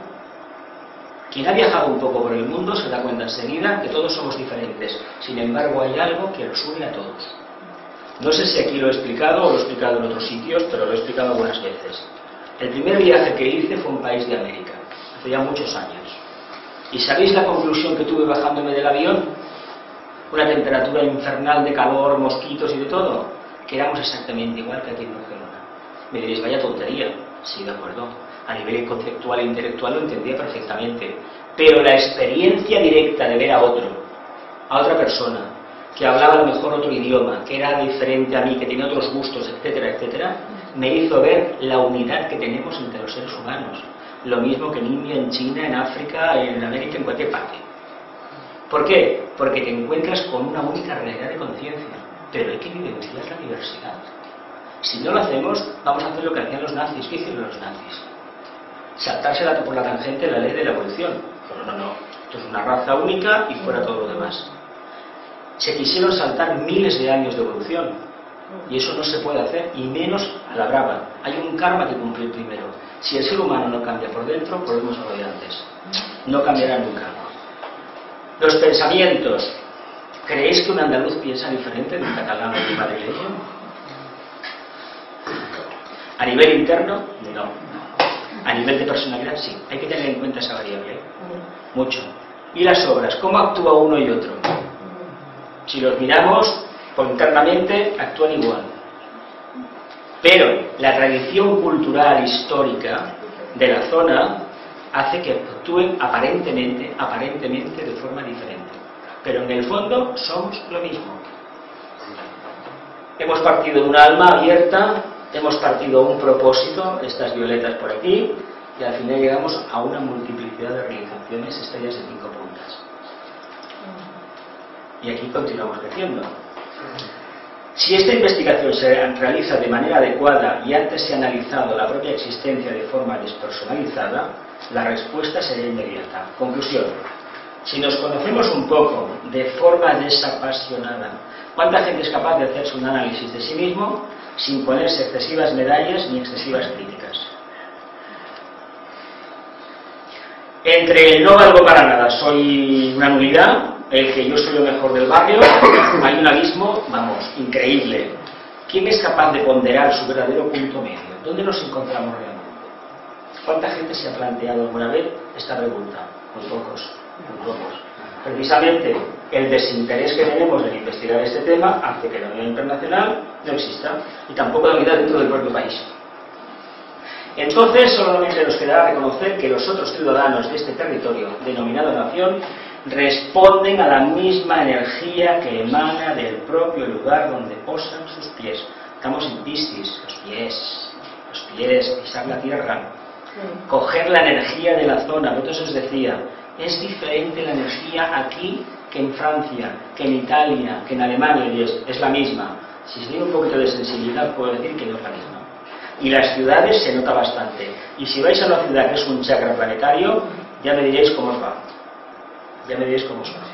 Quien ha viajado un poco por el mundo se da cuenta enseguida que todos somos diferentes. Sin embargo, hay algo que los une a todos. No sé si aquí lo he explicado o lo he explicado en otros sitios, pero lo he explicado algunas veces. El primer viaje que hice fue a un país de América, hace ya muchos años. ¿Y sabéis la conclusión que tuve bajándome del avión? Una temperatura infernal de calor, mosquitos y de todo. Que éramos exactamente igual que aquí en Barcelona. Me diréis, vaya tontería. Sí, de acuerdo. A nivel conceptual e intelectual lo entendía perfectamente. Pero la experiencia directa de ver a otra persona, que hablaba a lo mejor otro idioma, que era diferente a mí, que tenía otros gustos, etcétera, etcétera, me hizo ver la unidad que tenemos entre los seres humanos. Lo mismo que en India, en China, en África, en América, en cualquier parte. ¿Por qué? Porque te encuentras con una única realidad de conciencia. Pero hay que vivenciar la diversidad. Si no lo hacemos, vamos a hacer lo que hacían los nazis. ¿Qué hicieron los nazis? saltarse por la tangente la ley de la evolución. Pero no, esto es una raza única y fuera todo lo demás. Se quisieron saltar miles de años de evolución y eso no se puede hacer, y menos a la brava. Hay un karma que cumplir primero. Si el ser humano no cambia por dentro, volvemos a lo de antes. No cambiará nunca. Los pensamientos. ¿Creéis que un andaluz piensa diferente de un catalán o de un madrileño? A nivel interno, no. A nivel de personalidad, sí. Hay que tener en cuenta esa variable. Mucho. ¿Y las obras? ¿Cómo actúa uno y otro? Si los miramos, pues internamente actúan igual. Pero la tradición cultural histórica de la zona hace que actúen aparentemente de forma diferente. Pero en el fondo somos lo mismo. Hemos partido de un alma abierta, hemos partido un propósito, estas violetas por aquí, y al final llegamos a una multiplicidad de realizaciones, estrellas de 5 puntas. Y aquí continuamos creciendo. Si esta investigación se realiza de manera adecuada y antes se ha analizado la propia existencia de forma despersonalizada, la respuesta sería inmediata. Conclusión. Si nos conocemos un poco de forma desapasionada, ¿cuánta gente es capaz de hacerse un análisis de sí mismo sin ponerse excesivas medallas ni excesivas críticas? Entre el no valgo para nada, soy una nulidad, el que yo soy lo mejor del barrio, hay un abismo, vamos, increíble. ¿Quién es capaz de ponderar su verdadero punto medio? ¿Dónde nos encontramos realmente? ¿Cuánta gente se ha planteado alguna vez esta pregunta? Muy pocos. Precisamente el desinterés que tenemos en investigar este tema hace que la unidad internacional no exista y tampoco la unidad dentro del propio país. Entonces solamente nos quedará reconocer que los otros ciudadanos de este territorio denominado nación responden a la misma energía que emana del propio lugar donde posan sus pies. Estamos en Piscis, los pies, pisar la tierra, coger la energía de la zona. Entonces os decía, es diferente la energía aquí que en Francia, que en Italia, que en Alemania, y es la misma. Si se tiene un poquito de sensibilidad puedo decir que no es la misma. Y las ciudades se nota bastante. Y si vais a una ciudad que es un chakra planetario, ya me diréis cómo os va. Ya me diréis cómo os va.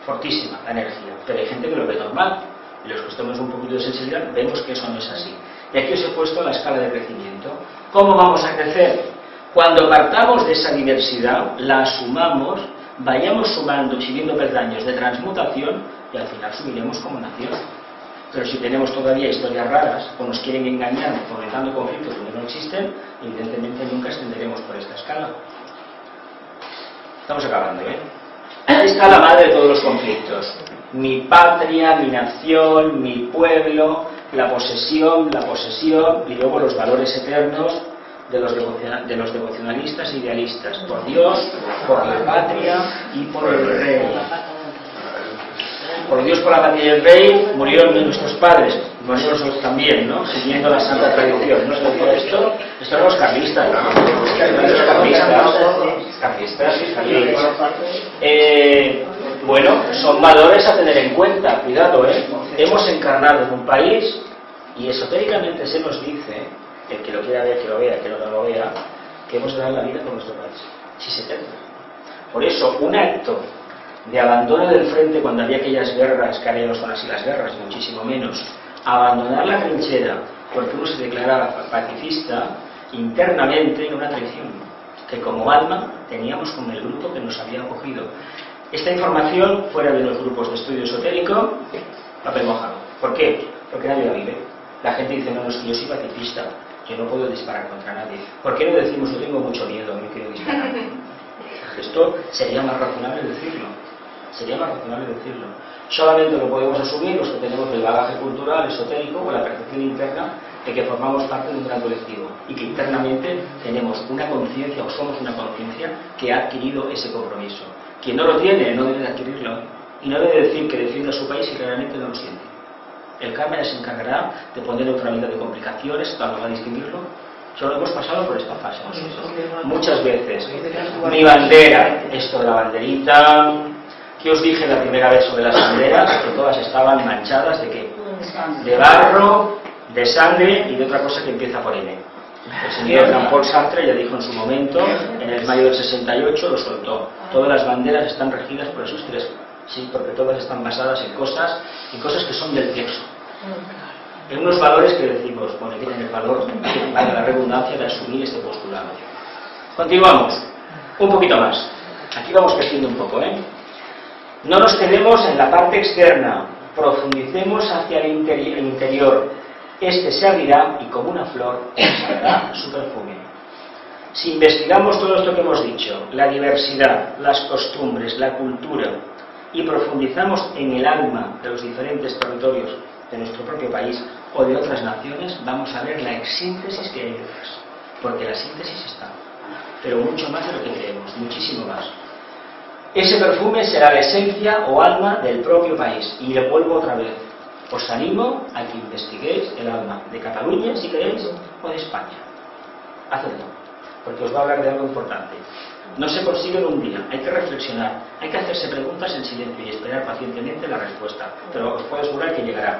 Fortísima la energía. Pero hay gente que lo ve normal. Y los que estamos un poquito de sensibilidad vemos que eso no es así. Y aquí os he puesto la escala de crecimiento. ¿Cómo vamos a crecer? Cuando partamos de esa diversidad, la asumamos, vayamos sumando y subiendo peldaños de transmutación y al final subiremos como nación. Pero si tenemos todavía historias raras o nos quieren engañar fomentando conflictos donde no existen, evidentemente nunca ascenderemos por esta escala. Estamos acabando, ¿eh? Ahí está la madre de todos los conflictos. Mi patria, mi nación, mi pueblo, la posesión y luego los valores eternos de los devocionalistas e idealistas. Por Dios, por la patria y por el rey. Por Dios, por la patria y el rey murieron nuestros padres, murieron nosotros también, ¿no? Siguiendo la santa tradición. ¿No se decía esto? Esto eran los carlistas, ¿no? Carlistas. Bueno, son valores a tener en cuenta, cuidado, ¿eh? Hemos encarnado en un país y esotéricamente se nos dice, el que lo quiera ver, que lo vea, el que no lo vea, que hemos de dar la vida por nuestro país, si se trata. Por eso, un acto de abandono del frente cuando había aquellas guerras, que ahora no son así las guerras, muchísimo menos, abandonar la trinchera porque uno se declaraba pacifista, internamente era una traición que como alma teníamos con el grupo que nos había acogido. Esta información, fuera de los grupos de estudio esotérico, papel mojado. ¿Por qué? Porque nadie la vive. La gente dice, no, es que yo soy pacifista, yo no puedo disparar contra nadie. ¿Por qué no decimos, yo tengo mucho miedo, no quiero disparar? Esto sería más razonable decirlo. Solamente lo podemos asumir los que tenemos el bagaje cultural, esotérico o la percepción interna de que formamos parte de un gran colectivo y que internamente tenemos una conciencia o somos una conciencia que ha adquirido ese compromiso. Quien no lo tiene no debe de adquirirlo y no debe decir que defiende a su país y claramente no lo siente. El karma ya se encargará de poner otra vida de complicaciones, cuando va a distinguirlo. Solo hemos pasado por esta fase muchas veces. Mi bandera, esto de la banderita. ¿Qué os dije la primera vez sobre las banderas? Que todas estaban manchadas ¿de qué? De barro, de sangre y de otra cosa que empieza por N. Pues señor Jean-Paul Sartre ya dijo en su momento, en el mayo del 68 lo soltó. Todas las banderas están regidas por esos tres. Sí, porque todas están basadas en cosas que son del plexo. En unos valores que decimos, bueno, tienen el valor, vale la redundancia, de asumir este postulado. Continuamos, un poquito más. Aquí vamos creciendo un poco, ¿eh? No nos quedemos en la parte externa, profundicemos hacia el interior. Este se abrirá y como una flor saldrá su perfume. Si investigamos todo esto que hemos dicho, la diversidad, las costumbres, la cultura, y profundizamos en el alma de los diferentes territorios de nuestro propio país o de otras naciones, vamos a ver la síntesis que hay detrás. Porque la síntesis está, pero mucho más de lo que creemos, muchísimo más. Ese perfume será la esencia o alma del propio país. Y le vuelvo otra vez. Os animo a que investiguéis el alma de Cataluña, si queréis, o de España. Hacedlo, porque os va a hablar de algo importante. No se consigue en un día, hay que reflexionar, hay que hacerse preguntas en silencio y esperar pacientemente la respuesta, pero os puedo asegurar que llegará.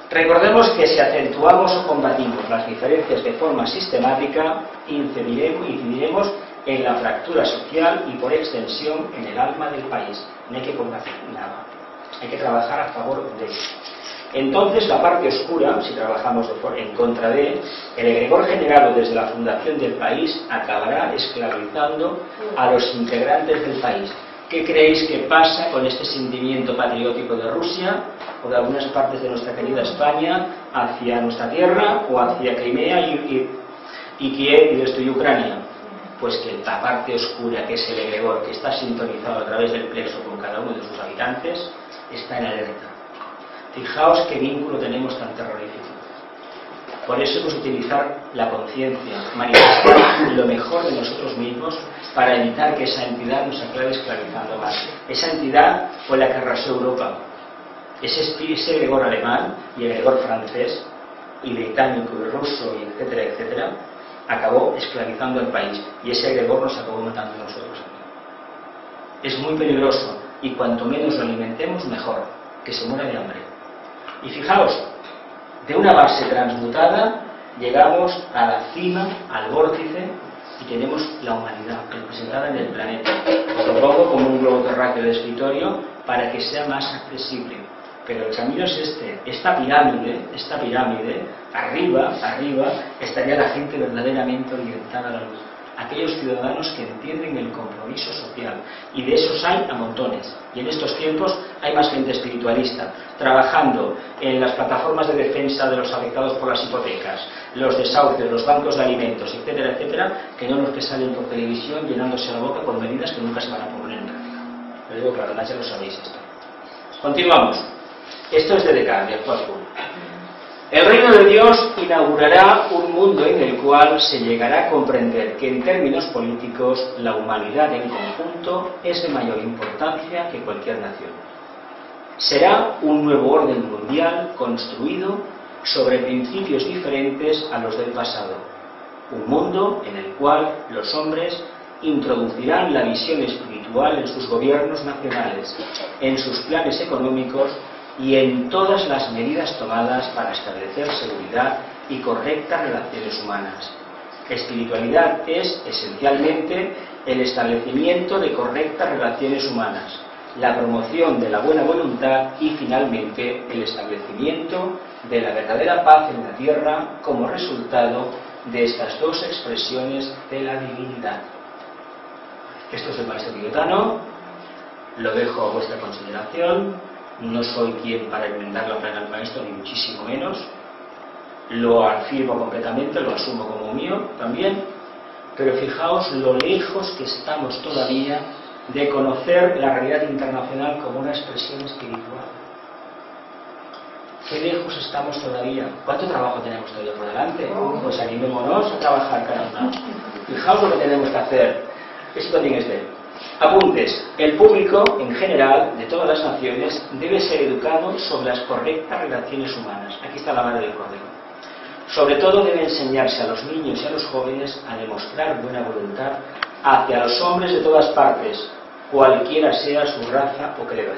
Recordemos que si acentuamos o combatimos las diferencias de forma sistemática, incidiremos en la fractura social y por extensión en el alma del país. No hay que combatir nada, hay que trabajar a favor de eso. Entonces la parte oscura, si trabajamos en contra de, el egregor generado desde la fundación del país acabará esclavizando a los integrantes del país. ¿Qué creéis que pasa con este sentimiento patriótico de Rusia o de algunas partes de nuestra querida España hacia nuestra tierra o hacia Crimea y Kiev y desde Ucrania? Pues que la parte oscura, que es el egregor, que está sintonizado a través del plexo con cada uno de sus habitantes, está en alerta. Fijaos qué vínculo tenemos tan terrorífico. Por eso hemos de utilizar la conciencia, manifestar lo mejor de nosotros mismos para evitar que esa entidad nos acabe esclavizando más. Esa entidad fue la que arrasó Europa. Ese egregor alemán y el egregor francés y británico y ruso y etcétera, etcétera, acabó esclavizando al país y ese egregor nos acabó matando a nosotros aquí. Es muy peligroso y cuanto menos lo alimentemos mejor, que se muera de hambre. Y fijaos, de una base transmutada llegamos a la cima, al vórtice, y tenemos la humanidad representada en el planeta. Os lo pongo como un globo terráqueo de escritorio para que sea más accesible. Pero el camino es este. Esta pirámide, arriba, estaría la gente verdaderamente orientada a la luz. Aquellos ciudadanos que entienden el compromiso social, y de esos hay a montones, y en estos tiempos hay más gente espiritualista, trabajando en las plataformas de defensa de los afectados por las hipotecas, los desahucios, los bancos de alimentos, etcétera, etcétera, que no los que salen por televisión llenándose la boca con medidas que nunca se van a poner en práctica. Lo digo claro, ya lo sabéis esto. Continuamos. Esto es de Descartes, de Actual. El reino de Dios inaugurará un mundo en el cual se llegará a comprender que en términos políticos la humanidad en conjunto es de mayor importancia que cualquier nación. Será un nuevo orden mundial construido sobre principios diferentes a los del pasado. Un mundo en el cual los hombres introducirán la visión espiritual en sus gobiernos nacionales, en sus planes económicos y en todas las medidas tomadas para establecer seguridad y correctas relaciones humanas. Espiritualidad es, esencialmente, el establecimiento de correctas relaciones humanas, la promoción de la buena voluntad y, finalmente, el establecimiento de la verdadera paz en la tierra como resultado de estas dos expresiones de la divinidad. Esto es el maestro tibetano, lo dejo a vuestra consideración. No soy quien para enmendar la plana al maestro, ni muchísimo menos. Lo afirmo completamente, lo asumo como mío también. Pero fijaos lo lejos que estamos todavía de conocer la realidad internacional como una expresión espiritual. ¿Qué lejos estamos todavía? ¿Cuánto trabajo tenemos todavía por delante? Pues animémonos a trabajar, caramba. Fijaos lo que tenemos que hacer. Esto también es de él. Apuntes. El público, en general, de todas las naciones, debe ser educado sobre las correctas relaciones humanas. Aquí está la madre del cordero. Sobre todo debe enseñarse a los niños y a los jóvenes a demostrar buena voluntad hacia los hombres de todas partes, cualquiera sea su raza o credo.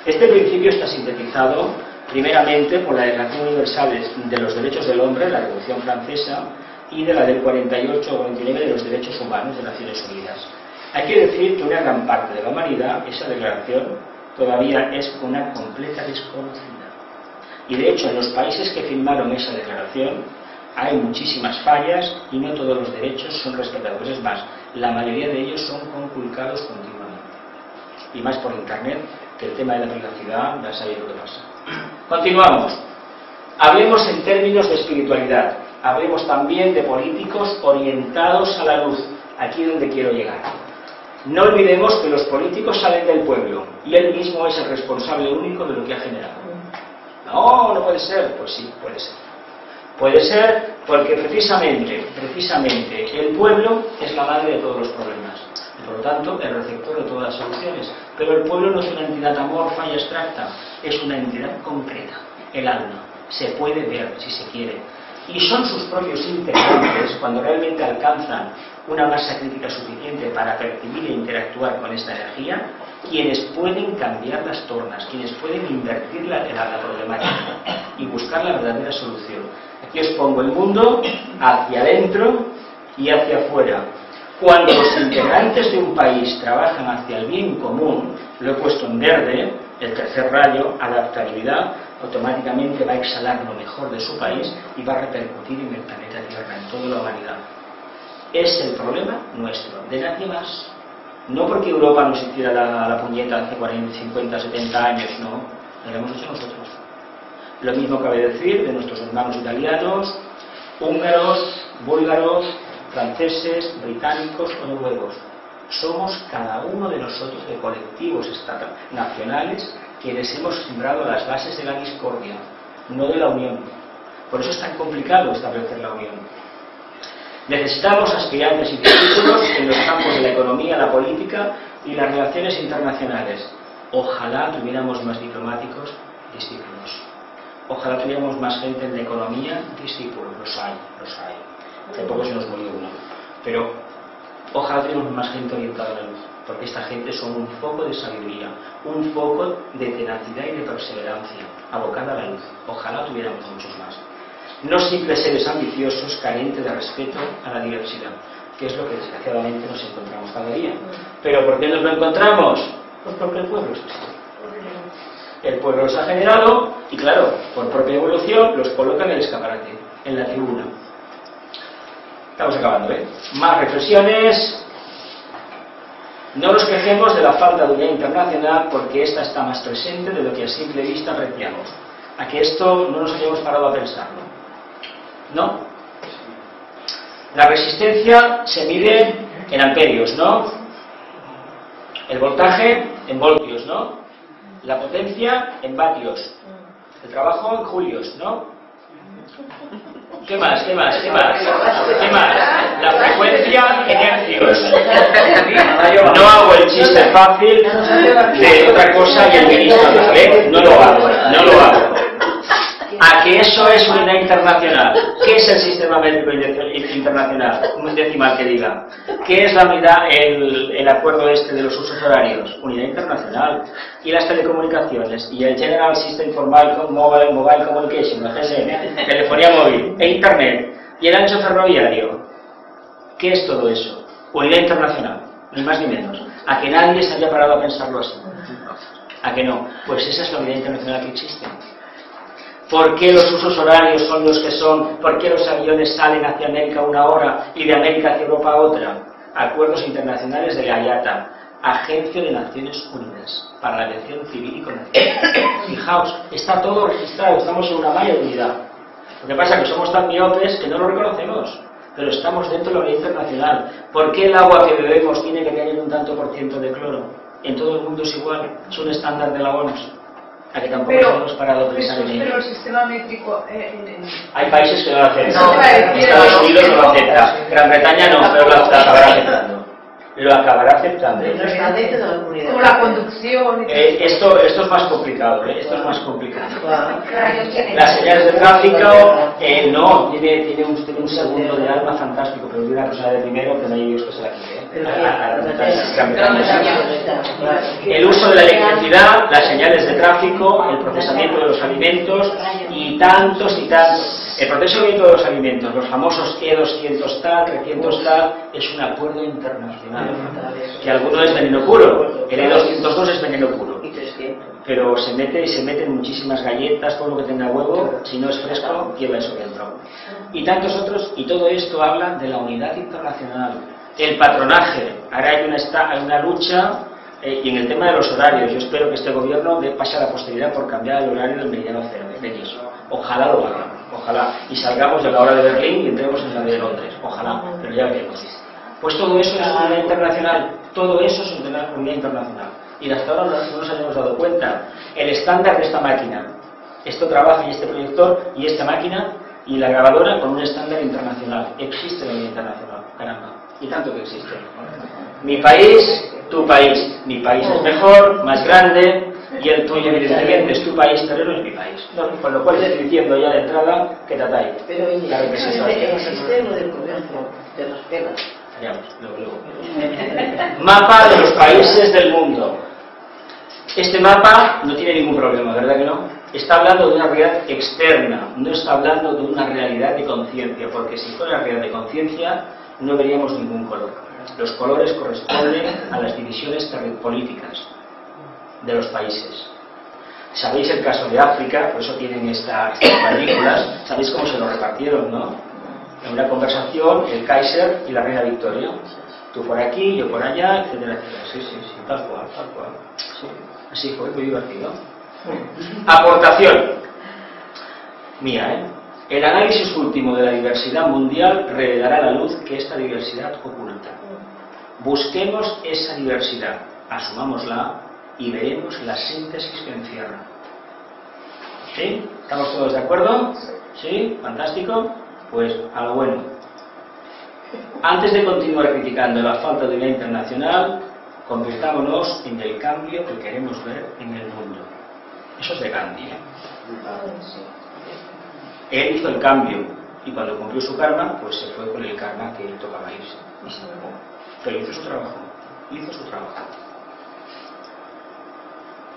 Este principio está sintetizado primeramente por la Declaración Universal de los Derechos del Hombre, la Revolución Francesa, y de la del 48 o 49 de los Derechos Humanos de Naciones Unidas. Hay que decir que una gran parte de la humanidad, esa declaración, todavía es una completa desconocida. Y de hecho, en los países que firmaron esa declaración hay muchísimas fallas y no todos los derechos son respetados. Es más, la mayoría de ellos son conculcados continuamente. Y más por Internet, que el tema de la privacidad, ya sabéis lo que pasa. Continuamos. Hablemos en términos de espiritualidad. Hablemos también de políticos orientados a la luz. Aquí es donde quiero llegar. No olvidemos que los políticos salen del pueblo y él mismo es el responsable único de lo que ha generado. No, no puede ser. Pues sí, puede ser. Puede ser porque precisamente el pueblo es la madre de todos los problemas y por lo tanto el receptor de todas las soluciones. Pero el pueblo no es una entidad amorfa y abstracta, es una entidad concreta, el alma. Se puede ver si se quiere. Y son sus propios integrantes, cuando realmente alcanzan una masa crítica suficiente para percibir e interactuar con esta energía, quienes pueden cambiar las tornas, quienes pueden invertir la problemática y buscar la verdadera solución. Aquí os pongo el mundo hacia adentro y hacia afuera. Cuando los integrantes de un país trabajan hacia el bien común, lo he puesto en verde, el tercer rayo, adaptabilidad, automáticamente va a exhalar lo mejor de su país y va a repercutir en el planeta Tierra, en toda la humanidad. Es el problema nuestro, de nadie más. No porque Europa nos hiciera la puñeta hace 40, 50, 70 años, no, lo hemos hecho nosotros. Lo mismo cabe decir de nuestros hermanos italianos, húngaros, búlgaros, franceses, británicos o noruegos. Somos cada uno de nosotros de colectivos nacionales quienes hemos sembrado las bases de la discordia, no de la unión. Por eso es tan complicado establecer la unión. Necesitamos aspirantes y discípulos en los campos de la economía, la política y las relaciones internacionales. Ojalá tuviéramos más diplomáticos, discípulos. Ojalá tuviéramos más gente en la economía, discípulos. Los hay. Tampoco se nos murió uno. Pero ojalá tuviéramos más gente orientada a la luz, porque esta gente son un foco de sabiduría, un foco de tenacidad y de perseverancia, abocada a la luz. Ojalá tuviéramos muchos más. No simples seres ambiciosos, carentes de respeto a la diversidad, que es lo que desgraciadamente nos encontramos cada día. ¿Pero por qué nos lo encontramos? Pues porque el pueblo existe. El pueblo los ha generado y, claro, por propia evolución los coloca en el escaparate, en la tribuna. Estamos acabando, ¿eh? Más reflexiones. No nos quejemos de la falta de unidad internacional porque esta está más presente de lo que a simple vista apreciamos. A que esto no nos hayamos parado a pensarlo. ¿No? La resistencia se mide en amperios, ¿no? El voltaje en voltios, ¿no? La potencia en vatios. El trabajo en julios, ¿no? ¿Qué más? La frecuencia en hercios. No hago el chiste fácil de otra cosa y el ministro, ¿vale? No lo hago. ¿A que eso es unidad internacional? ¿Qué es el sistema métrico internacional? Un decimal que diga. ¿Qué es la unidad, el acuerdo este de los usos horarios? Unidad internacional. Y las telecomunicaciones, y el General System for Mobile Communication, el GSM, telefonía móvil, e Internet, y el ancho ferroviario. ¿Qué es todo eso? Unidad internacional, ni más ni menos. ¿A que nadie se haya parado a pensarlo así? ¿A que no? Pues esa es la unidad internacional que existe. ¿Por qué los usos horarios son los que son? ¿Por qué los aviones salen hacia América una hora y de América hacia Europa otra? Acuerdos internacionales de la IATA, Agencia de Naciones Unidas para la Aviación Civil y Comercial. Fijaos, está todo registrado, estamos en una malla de unidad. Lo que pasa es que somos tan miopes que no lo reconocemos, pero estamos dentro de la unidad internacional. ¿Por qué el agua que bebemos tiene que tener un tanto por ciento de cloro? En todo el mundo es igual, es un estándar de la ONU. A que tampoco nos hemos parado a pensar en ello. Pero el sistema métrico... Hay países que no lo aceptan. Estados Unidos no lo acepta. Gran Bretaña no, pero lo acabará aceptando. Lo acabará aceptando. Como la conducción... Esto es más complicado, ¿eh? Esto es más complicado. Las señales de tráfico, no, tiene un segundo de alma fantástico, pero tiene una cosa de primero que no hay Dios que se la quite. El uso de la electricidad, las señales de tráfico, el procesamiento de los alimentos y tantos El procesamiento de los alimentos, los famosos E200 tal, 300 tal, es un acuerdo internacional. Que alguno es veneno puro, el E202 es veneno puro. Pero se meten muchísimas galletas, todo lo que tenga huevo, si no es fresco, lleva eso dentro. Y tantos otros, y todo esto habla de la unidad internacional. El patronaje, ahora hay una lucha, y en el tema de los horarios, yo espero que este gobierno pase a la posteridad por cambiar el horario del meridiano cero de X. Ojalá lo hagan, ojalá, y salgamos de la hora de Berlín y entremos en la de Londres, ojalá, pero ya veremos. Pues todo eso es unidad internacional, todo eso es unidad internacional. Y hasta ahora no nos habíamos dado cuenta. El estándar de esta máquina, esto trabaja y este proyector y esta máquina y la grabadora con un estándar internacional. Existe la unidad internacional, caramba, y tanto que existe. Mi país, tu país. Mi país es mejor, más grande, y el tuyo, evidentemente, es tu país, pero no es mi país. No, con lo cual estoy diciendo ya de entrada que tratáis. Pero existe lo del comercio de las pelas. Luego. Mapa de los países del mundo. Este mapa no tiene ningún problema, ¿verdad que no? Está hablando de una realidad externa, no está hablando de una realidad de conciencia, porque si fuera una realidad de conciencia no veríamos ningún color. Los colores corresponden a las divisiones políticas de los países. Sabéis el caso de África, por eso tienen estas películas, sabéis cómo se lo repartieron, ¿no? En una conversación, el Kaiser y la reina Victoria. Tú por aquí, yo por allá, etcétera, etcétera. Sí, tal cual. Sí, así fue, muy divertido. Aportación mía, ¿eh? El análisis último de la diversidad mundial revelará a la luz que esta diversidad oculta. Busquemos esa diversidad, asumámosla y veremos la síntesis que encierra. ¿Sí? ¿Estamos todos de acuerdo? ¿Sí? ¿Fantástico? Pues a lo bueno. Antes de continuar criticando la falta de unidad internacional, convirtámonos en el cambio que queremos ver en el mundo. Eso es de Gandhi, ¿eh? Él hizo el cambio y cuando cumplió su karma, pues se fue con el karma que él tocaba irse. Y se acabó. Pero hizo su trabajo.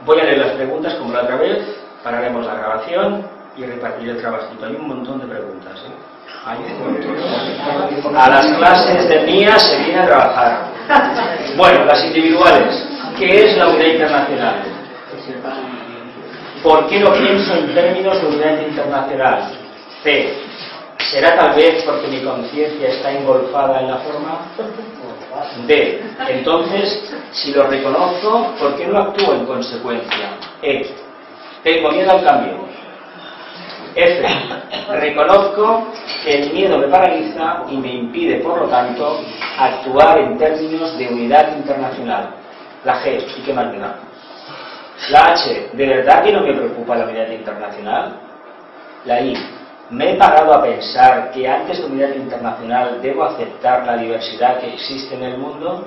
Voy a leer las preguntas como la otra vez, pararemos la grabación y repartiré el trabajito. Hay un montón de preguntas, ¿eh? Hay un montón. A las clases de mía se viene a trabajar. Bueno, las individuales. ¿Qué es la unidad internacional? ¿Por qué no pienso en términos de unidad internacional? C. ¿Será tal vez porque mi conciencia está engolfada en la forma? D. Entonces, si lo reconozco, ¿por qué no actúo en consecuencia? E. Tengo miedo al cambio. F. Reconozco que el miedo me paraliza y me impide, por lo tanto, actuar en términos de unidad internacional. La G. ¿Y qué más me da? La H. ¿De verdad que no me preocupa la unidad internacional? La I. ¿Me he parado a pensar que antes de unidad internacional debo aceptar la diversidad que existe en el mundo?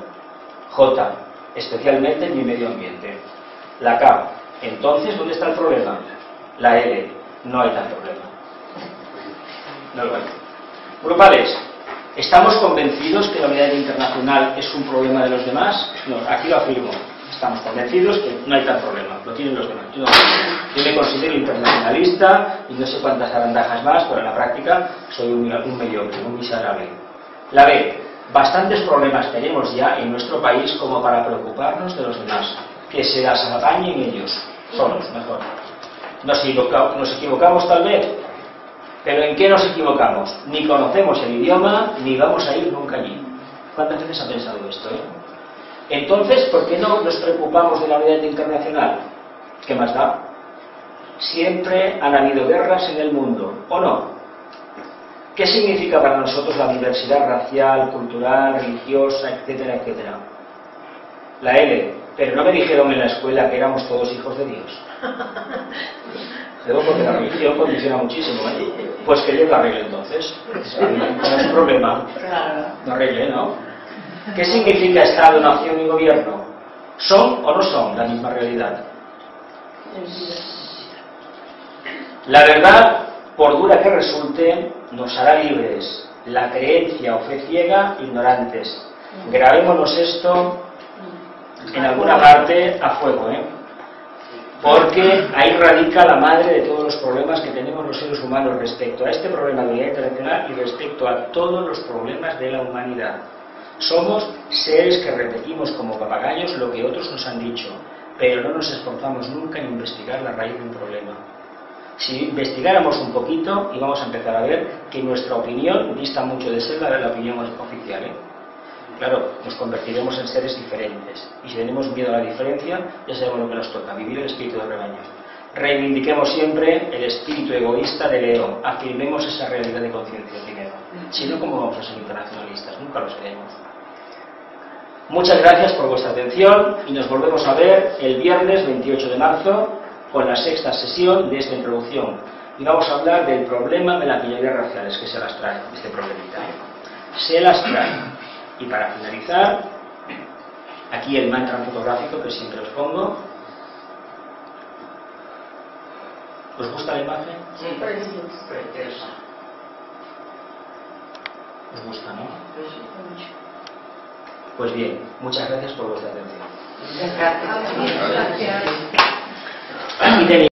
J. Especialmente en mi medio ambiente. La K. Entonces, ¿dónde está el problema? La L. No hay tal problema. No lo hay. Grupales. ¿Estamos convencidos que la unidad internacional es un problema de los demás? No, aquí lo afirmo. Estamos convencidos que no hay tal problema, lo tienen los demás. Yo me considero internacionalista y no sé cuántas arandajas más, pero en la práctica soy un mediocre, un miserable. La B. Bastantes problemas tenemos ya en nuestro país como para preocuparnos de los demás. Que se las apañen ellos, solos, mejor. Nos equivocamos tal vez, pero ¿en qué nos equivocamos? Ni conocemos el idioma, ni vamos a ir nunca allí. ¿Cuántas veces ha pensado esto, Entonces, ¿por qué no nos preocupamos de la unidad internacional? ¿Qué más da? Siempre han habido guerras en el mundo, ¿o no? ¿Qué significa para nosotros la diversidad racial, cultural, religiosa, etcétera, etcétera? La L. Pero no me dijeron en la escuela que éramos todos hijos de Dios. Porque la religión condiciona muchísimo, Pues que Dios la arregle entonces. No es un problema. No arregle, ¿no? ¿Qué significa Estado, nación y gobierno? ¿Son o no son la misma realidad? La verdad, por dura que resulte, nos hará libres. La creencia o fe ciega, ignorantes. Grabémonos esto en alguna parte a fuego, porque ahí radica la madre de todos los problemas que tenemos los seres humanos respecto a este problema de unidad internacional y respecto a todos los problemas de la humanidad. Somos seres que repetimos como papagayos lo que otros nos han dicho, pero no nos esforzamos nunca en investigar la raíz de un problema. Si investigáramos un poquito, íbamos a empezar a ver que nuestra opinión dista mucho de ser la opinión oficial, Claro, nos convertiremos en seres diferentes. Y si tenemos miedo a la diferencia, ya sabemos lo que nos toca, vivir el espíritu de rebaño. Reivindiquemos siempre el espíritu egoísta de León. Afirmemos esa realidad de conciencia primero. Si no, ¿cómo vamos a ser internacionalistas? Nunca lo seremos. Muchas gracias por vuestra atención y nos volvemos a ver el viernes 28 de marzo con la sexta sesión de esta introducción. Y vamos a hablar del problema de las minorías raciales, que se las trae, este problemita. Se las trae. Y para finalizar, aquí el mantra fotográfico que siempre os pongo. ¿Os gusta la imagen? Sí, preciosa. ¿Os gusta, no? Mucho. Pues bien, muchas gracias por vuestra atención. Gracias. Gracias. Aquí tenéis